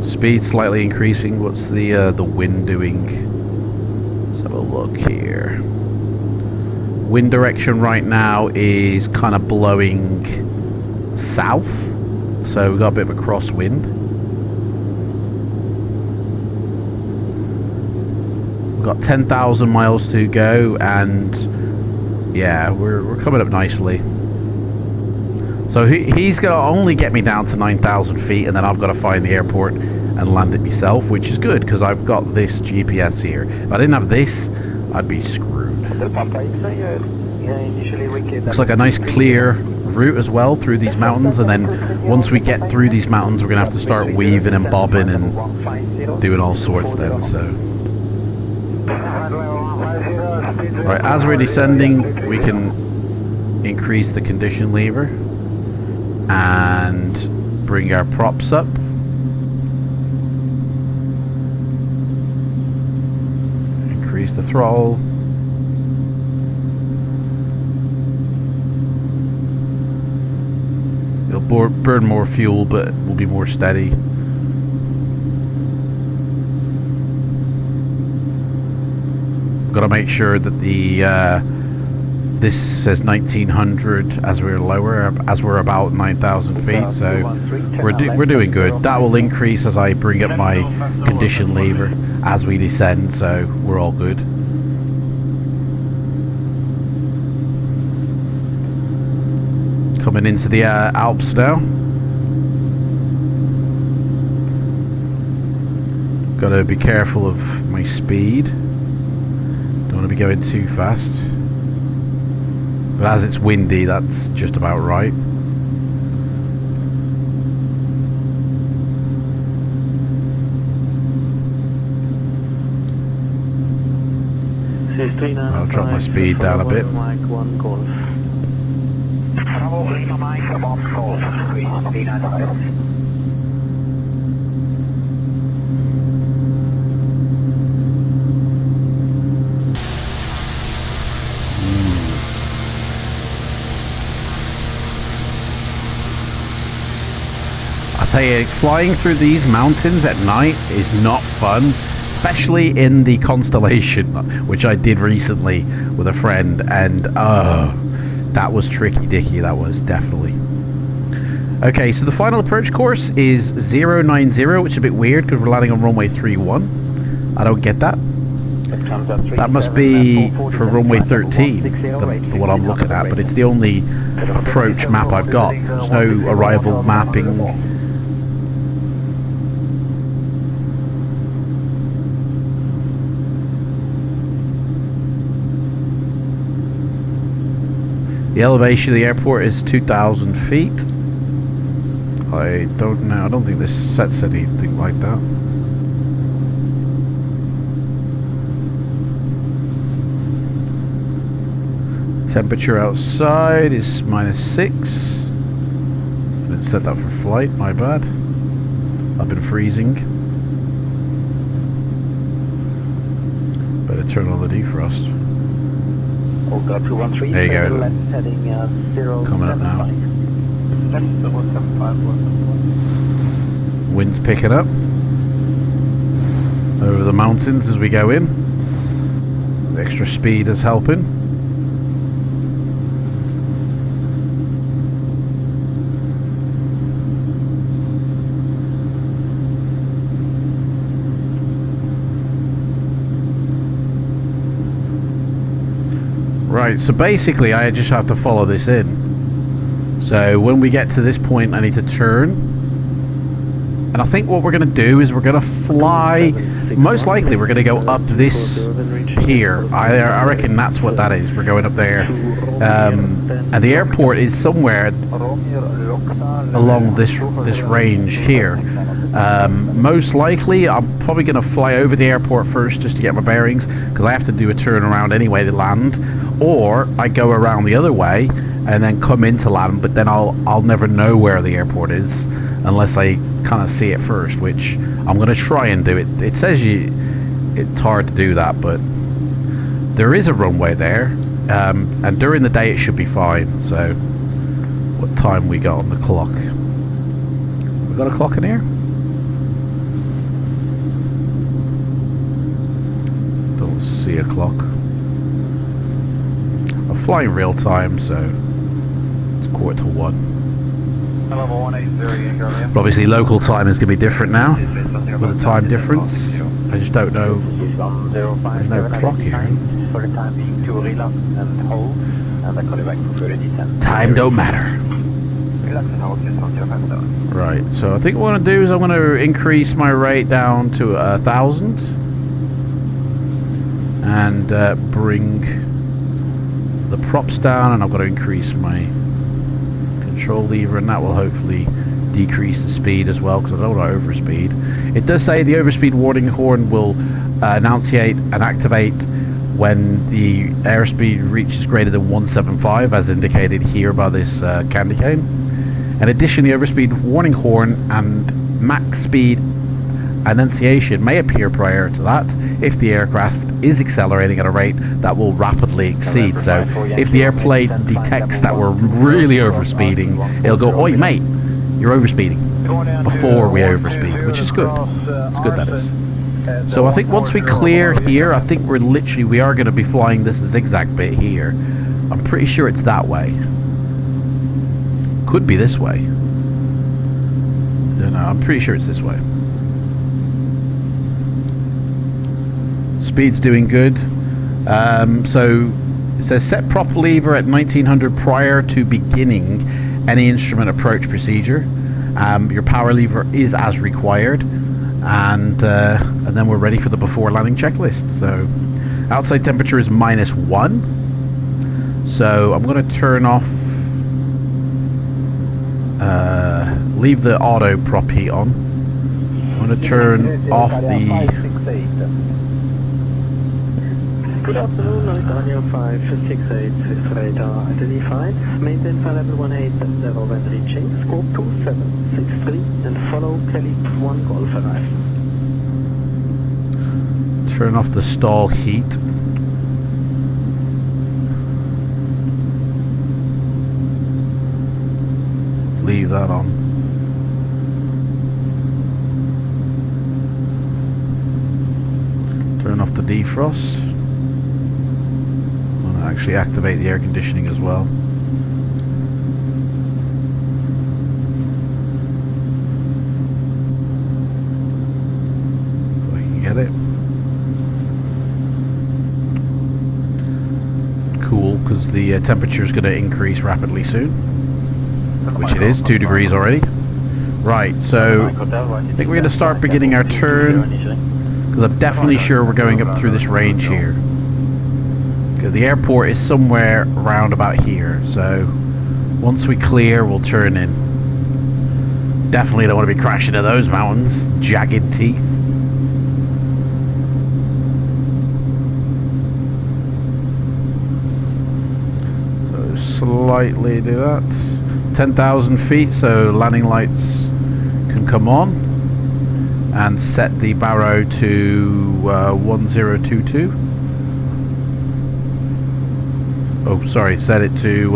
Speed slightly increasing. What's the wind doing? Let's have a look here. Wind direction right now is kind of blowing south, so we've got a bit of a crosswind. We've got 10,000 miles to go, and yeah, we're coming up nicely. So he's going to only get me down to 9,000 feet, and then I've got to find the airport and land it myself, which is good because I've got this GPS here. If I didn't have this, I'd be screwed. Looks like a nice clear route as well through these mountains, and then once we get through these mountains, we're going to have to start weaving and bobbing and doing all sorts then. So, right, as we're descending, we can increase the condition lever and bring our props up. Increase the throttle. It'll burn more fuel, but will be more steady. Got to make sure that the This says 1900 as we're lower, as we're about 9,000 feet, so we're doing good. That will increase as I bring up my condition lever as we descend, so we're all good. Coming into the Alps now. Got to be careful of my speed. Don't want to be going too fast. But as it's windy, that's just about right. I'll drop my speed down a bit. I tell you, flying through these mountains at night is not fun, especially in the Constellation, which I did recently with a friend, and that was tricky dicky, that was definitely. Okay, so the final approach course is 090, which is a bit weird because we're landing on runway 31. I don't get that. That must be for runway 13, the one I'm looking at, but it's the only approach map I've got. There's no arrival mapping. The elevation of the airport is 2,000 feet. I don't know. I don't think this sets anything like that. Temperature outside is -6. Didn't set that for flight. My bad. I've been freezing. Better turn on the defrost. There you go. Coming up now. Wind's picking up over the mountains as we go in. The extra speed is helping. Right, so basically I just have to follow this in. So when we get to this point I need to turn. And I think what we're going to do is we're going to fly, most likely we're going to go up this here. I reckon that's what that is. We're going up there. And the airport is somewhere along this range here. Most likely I'm probably going to fly over the airport first just to get my bearings, because I have to do a turn around anyway to land. Or I go around the other way and then come into land, but then I'll never know where the airport is unless I kind of see it first, which I'm going to try and do it. It says it's hard to do that, but there is a runway there, and during the day it should be fine. So what time we got on the clock? We got a clock in here? Don't see a clock. I'm flying real time, so it's 1:15. But obviously local time is going to be different now with the time difference. I just don't know. There's no clock here. Time don't matter. Right, so I think what I'm going to do is I'm going to increase my rate down to 1,000 and bring the props down, and I've got to increase my control lever, and that will hopefully decrease the speed as well, because I don't want to overspeed. It does say the overspeed warning horn will annunciate and activate when the airspeed reaches greater than 175, as indicated here by this candy cane. In addition, the overspeed warning horn and max speed annunciation may appear prior to that if the aircraft is accelerating at a rate that will rapidly exceed. So if the airplane detects that we're really overspeeding, it'll go, "Oi mate, you're overspeeding," before we overspeed, which is good. It's good, that is. So I think once we clear here, I think we are going to be flying this zigzag bit here, I'm pretty sure it's that way. Could be this way. Don't know. I'm pretty sure it's this way. Speed's doing good. So it says set prop lever at 1900 prior to beginning any instrument approach procedure. Your power lever is as required, and then we're ready for the before landing checklist. So outside temperature is -1. So I'm going to turn off, leave the auto prop heat on. I'm going to turn off the. Good afternoon, Italia 568 Swiss radar identified. Maintain flight level 18 level when reaching scope 2763 and follow Kelly 1 Golf arrive. Turn off the stall heat. Leave that on. Turn off the defrost. Actually activate the air conditioning as well. If I can get it. Cool, because the temperature is going to increase rapidly soon, which it is, 2 degrees already. Right, so I think we're going to start beginning our turn, because I'm definitely sure we're going up through this range here. The airport is somewhere around about here, so once we clear, we'll turn in. Definitely don't want to be crashing into those mountains, jagged teeth. So slightly do that. 10,000 feet, so landing lights can come on, and set the baro to 1022. Oh, sorry, set it to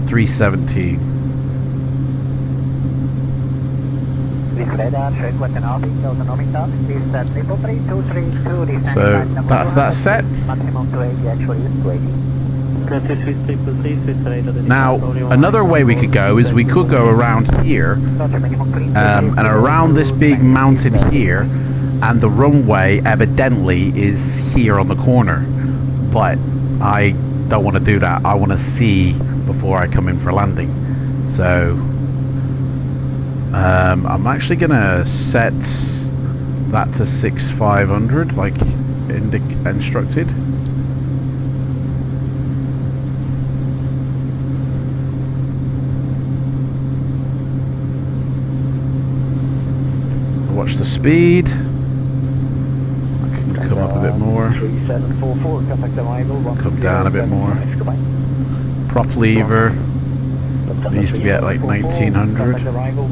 317. So that's that set. Now, another way we could go is we could go around here, and around this big mountain here, and the runway evidently is here on the corner. But I don't want to do that. I want to see before I come in for landing. So I'm actually gonna set that to 6500 like instructed. Watch the speed. Come up a bit more. Come down a bit more. Prop lever needs to be at like 1900. AUR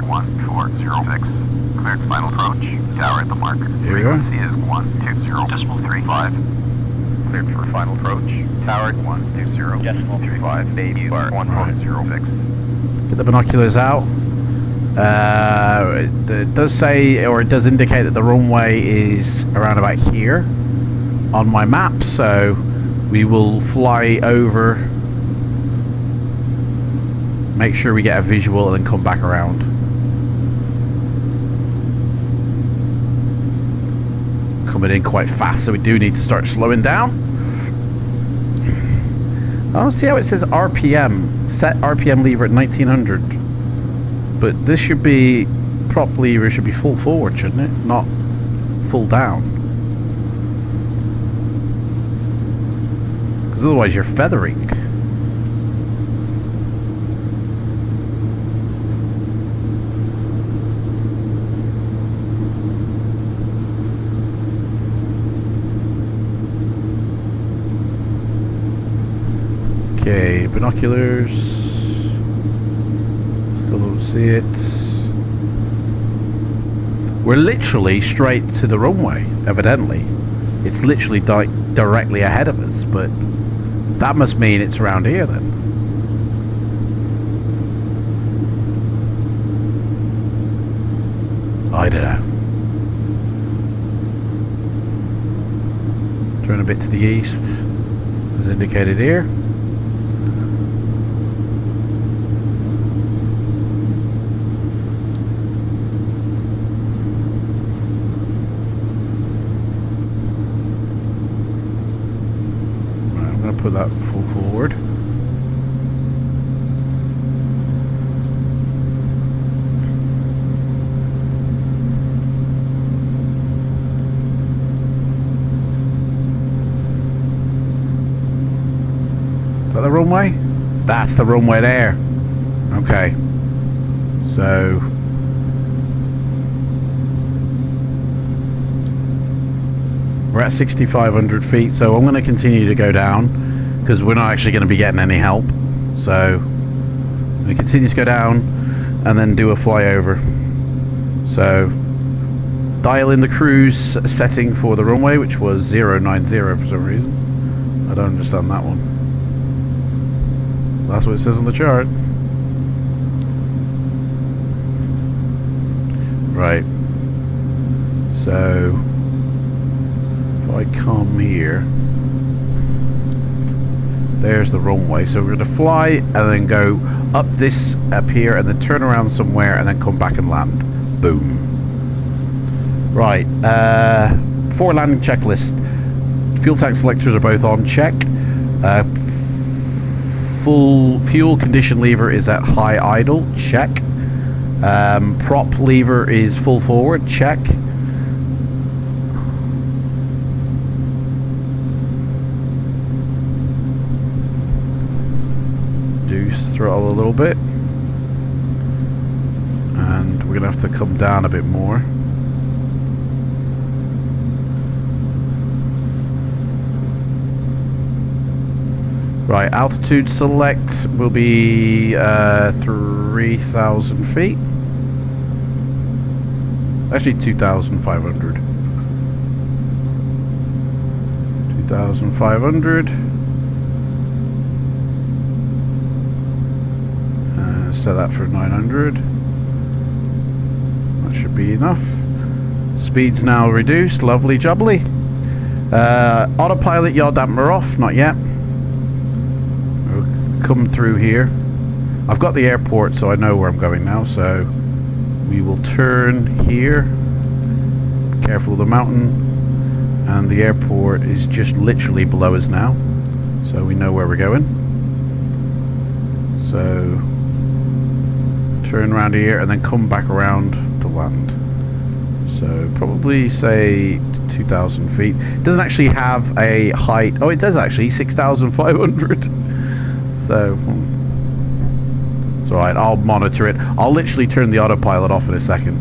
1406. Cleared final approach. Tower at the mark. Here we go. Frequency is 120.35. Cleared for final approach. Tower 120.35. AUR 1406. Get the binoculars out. It does say, or it does indicate that the runway is around about here on my map, so we will fly over, make sure we get a visual, and then come back around. Coming in quite fast, so we do need to start slowing down. I don't see how it says RPM, set RPM lever at 1900. But this should be, prop lever should be full forward, shouldn't it? Not full down. Because otherwise you're feathering. Okay, binoculars. Still don't see it. We're literally straight to the runway, evidently. It's literally directly ahead of us, but that must mean it's around here then. I don't know. turn a bit to the east, as indicated here. Right, I'm going to put that full forward. The runway? That's the runway there. Okay. So we're at 6,500 feet, so I'm going to continue to go down because we're not actually going to be getting any help. So I'm going to continue to go down and then do a flyover. So dial in the cruise setting for the runway, which was 090 for some reason. I don't understand that one. That's what it says on the chart. Right. So if I come here, there's the runway. So we're going to fly and then go up here and then turn around somewhere and then come back and land. Boom. Right. 4 landing checklist. Fuel tank selectors are both on. Check. Full fuel condition lever is at high idle. Check. Prop lever is full forward. Check. Reduce throttle a little bit, and we're gonna have to come down a bit more. Right, altitude select will be 3,000 feet. Actually 2,500. 2,500. Set that for 900. That should be enough. Speed's now reduced. Lovely jubbly. Autopilot yaw damper off. Not yet. Come through here. I've got the airport, so I know where I'm going now, so we will turn here. Careful of the mountain, and the airport is just literally below us now, so we know where we're going. So turn around here and then come back around to land. So probably say 2,000 feet. It doesn't actually have a height. Oh, it does actually, 6,500. So it's alright, I'll monitor it. I'll literally turn the autopilot off in a second.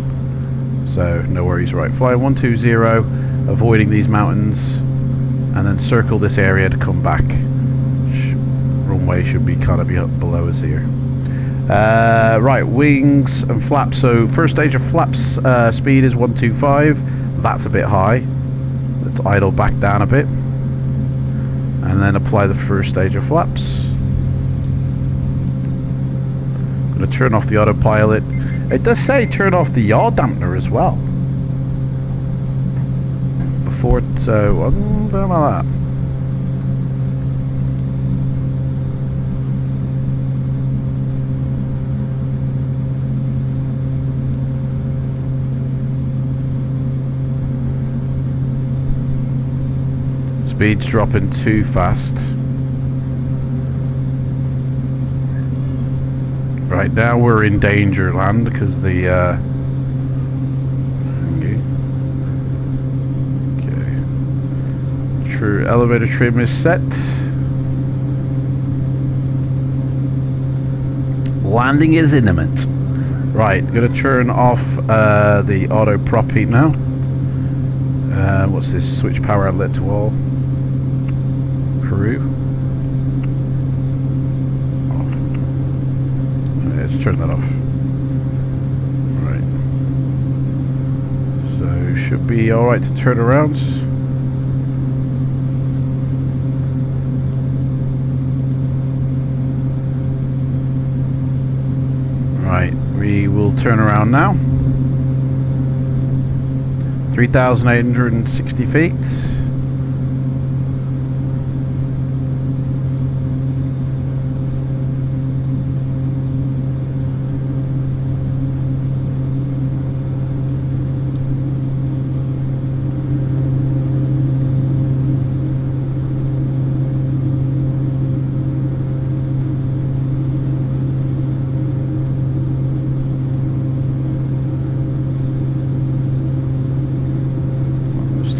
So no worries. Right, flying 120, avoiding these mountains, and then circle this area to come back. Runway should be kind of be up below us here. Right, wings and flaps. So first stage of flaps speed is 125. That's a bit high. Let's idle back down a bit, and then apply the first stage of flaps. I'm going to turn off the autopilot. It does say turn off the yaw dampener as well. Before it, so I don't know about that. Speed's dropping too fast. Right now we're in danger land because the okay. True elevator trim is set. Landing is imminent. Right, gonna turn off the auto prop heat now. What's this? Switch power outlet to all. Crew. Let's turn that off. Right. So should be alright to turn around. Right, we will turn around now. 3,860 feet.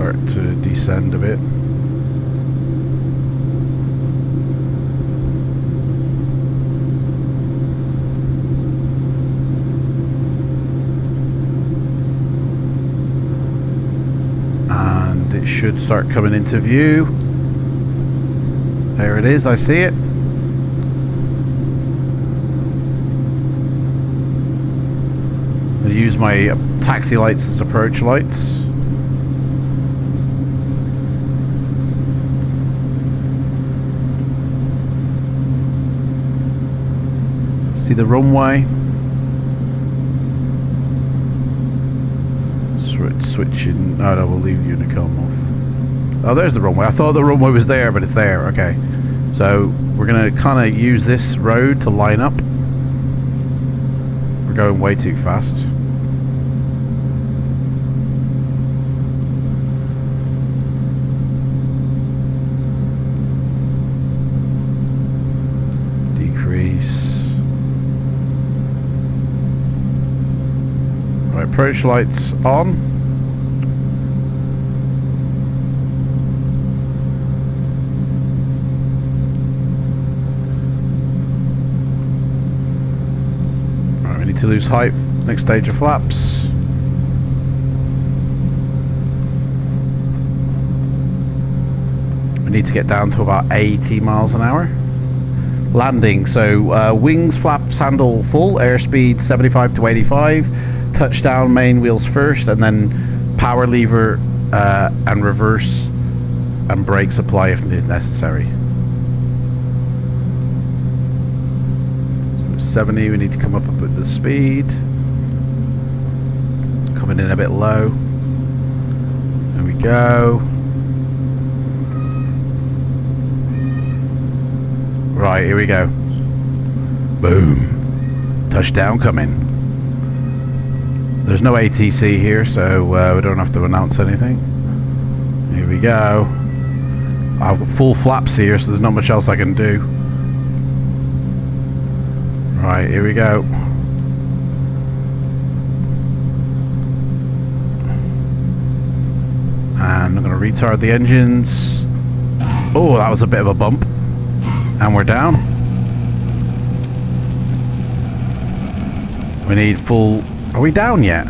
start to descend a bit. And it should start coming into view. There it is, I see it. I'm going to use my taxi lights as approach lights. See the runway. Switching. Oh no, we'll leave the Unicom off. Oh, there's the runway. I thought the runway was there, but it's there. Okay. So we're going to kind of use this road to line up. We're going way too fast. Decrease. Right, approach lights on. To lose height, next stage of flaps. We need to get down to about 80 miles an hour. Landing, so wings, flaps, handle full, airspeed 75 to 85, touchdown, main wheels first, and then power lever and reverse and brakes apply if necessary. 70, we need to come up a bit the speed. Coming in a bit low. There we go. Right, here we go. Boom. Touchdown coming. There's no ATC here, so we don't have to announce anything. Here we go. I've got full flaps here, so there's not much else I can do. Right, here we go. And I'm going to retard the engines. Oh, that was a bit of a bump. And we're down. We need full... Are we down yet?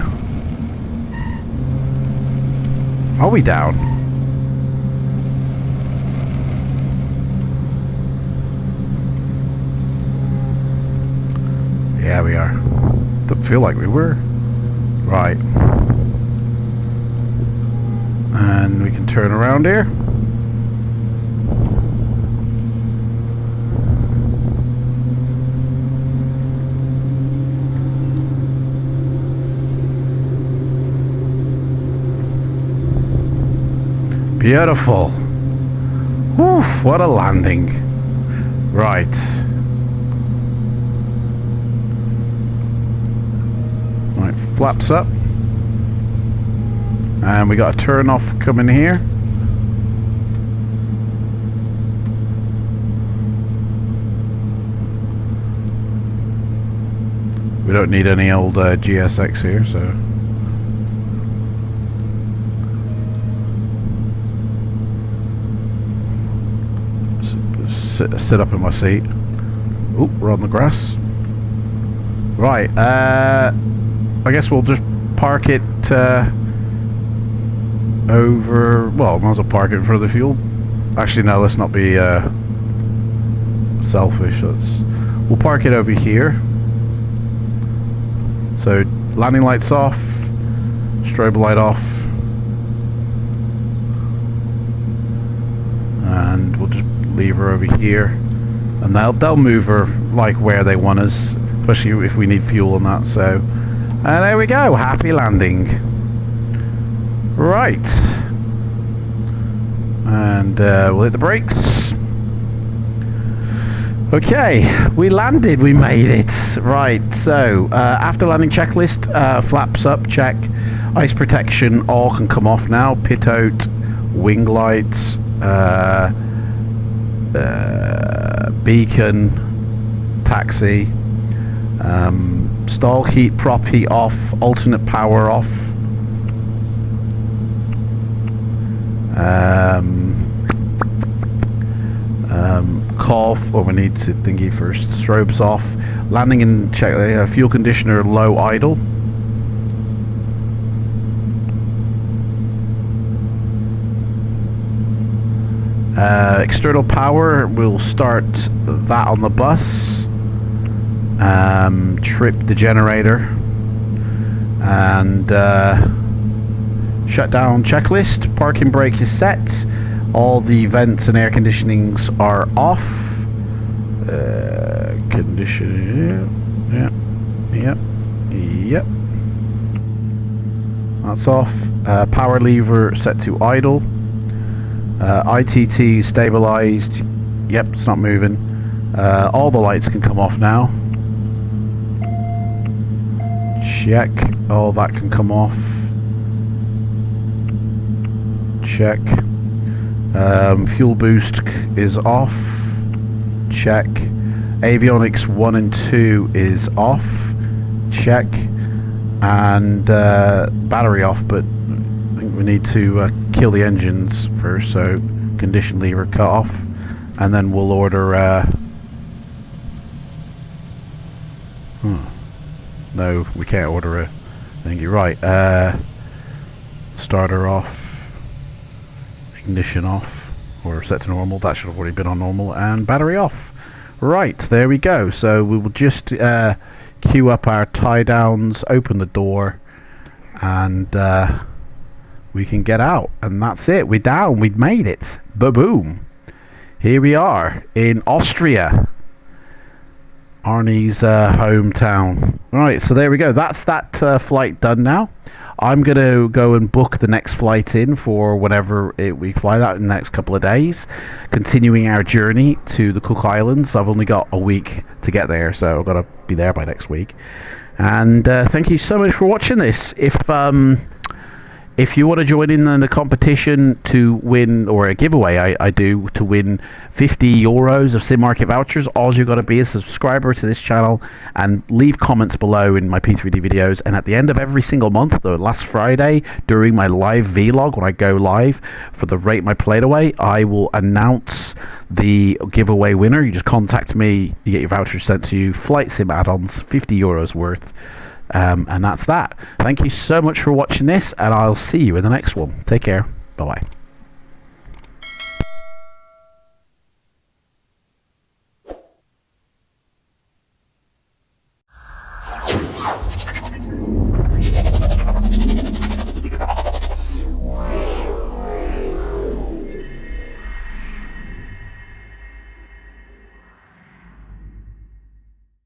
Are we down? Yeah, we are. Don't feel like we were. Right. And we can turn around here. Beautiful. Whew, what a landing. Right. Flaps up, and we got a turn off coming here. We don't need any old GSX here, so sit up in my seat. Oh, we're on the grass. Right, I guess we'll just park it over... Well, might as well park it in front of the fuel. Actually, no, let's not be selfish. We'll park it over here. So, landing lights off, strobe light off. And we'll just leave her over here. And they'll move her like where they want us, especially if we need fuel and that, so... And there we go, happy landing. Right. And we'll hit the brakes. Okay, we landed, we made it. Right, so after landing checklist, flaps up, check. Ice protection, all can come off now. Pitot, wing lights, beacon, taxi. Stall heat, prop heat off, alternate power off. Cough. Oh, we need to thingy first. Strobes off. Landing and check. Fuel conditioner low idle. External power. We'll start that on the bus. Trip the generator. And shutdown checklist. Parking brake is set. All the vents and air conditionings are off. Condition. Yep. That's off. Power lever set to idle. ITT stabilized. Yep, it's not moving. All the lights can come off now. Check. All that can come off. Check. Fuel boost is off. Check. Avionics 1 and 2 is off. Check. And battery off, but I think we need to kill the engines first, so condition lever cut off, and then we'll order no, we can't order a thing. You're right. Starter off, ignition off, or set to normal. That should have already been on normal, and battery off. Right, there we go. So we will just queue up our tie downs, open the door, and we can get out. And that's it. We're down. We've made it. Ba-boom. Here we are in Austria. Arnie's hometown. Right, so there we go. That's that flight done now. I'm going to go and book the next flight in for whenever we fly that in the next couple of days. Continuing our journey to the Cook Islands. I've only got a week to get there, so I've got to be there by next week. And thank you so much for watching this. If you want to join in the competition to win, or a giveaway I do, to win 50 euros of Sim Market vouchers, all you've got to be a subscriber to this channel and leave comments below in my P3D videos. And at the end of every single month, the last Friday, during my live vlog, when I go live for the Rate My Plate Away, I will announce the giveaway winner. You just contact me, you get your vouchers sent to you, Flight Sim add-ons, 50 euros worth. And that's that. Thank you so much for watching this, and I'll see you in the next one. Take care. Bye bye.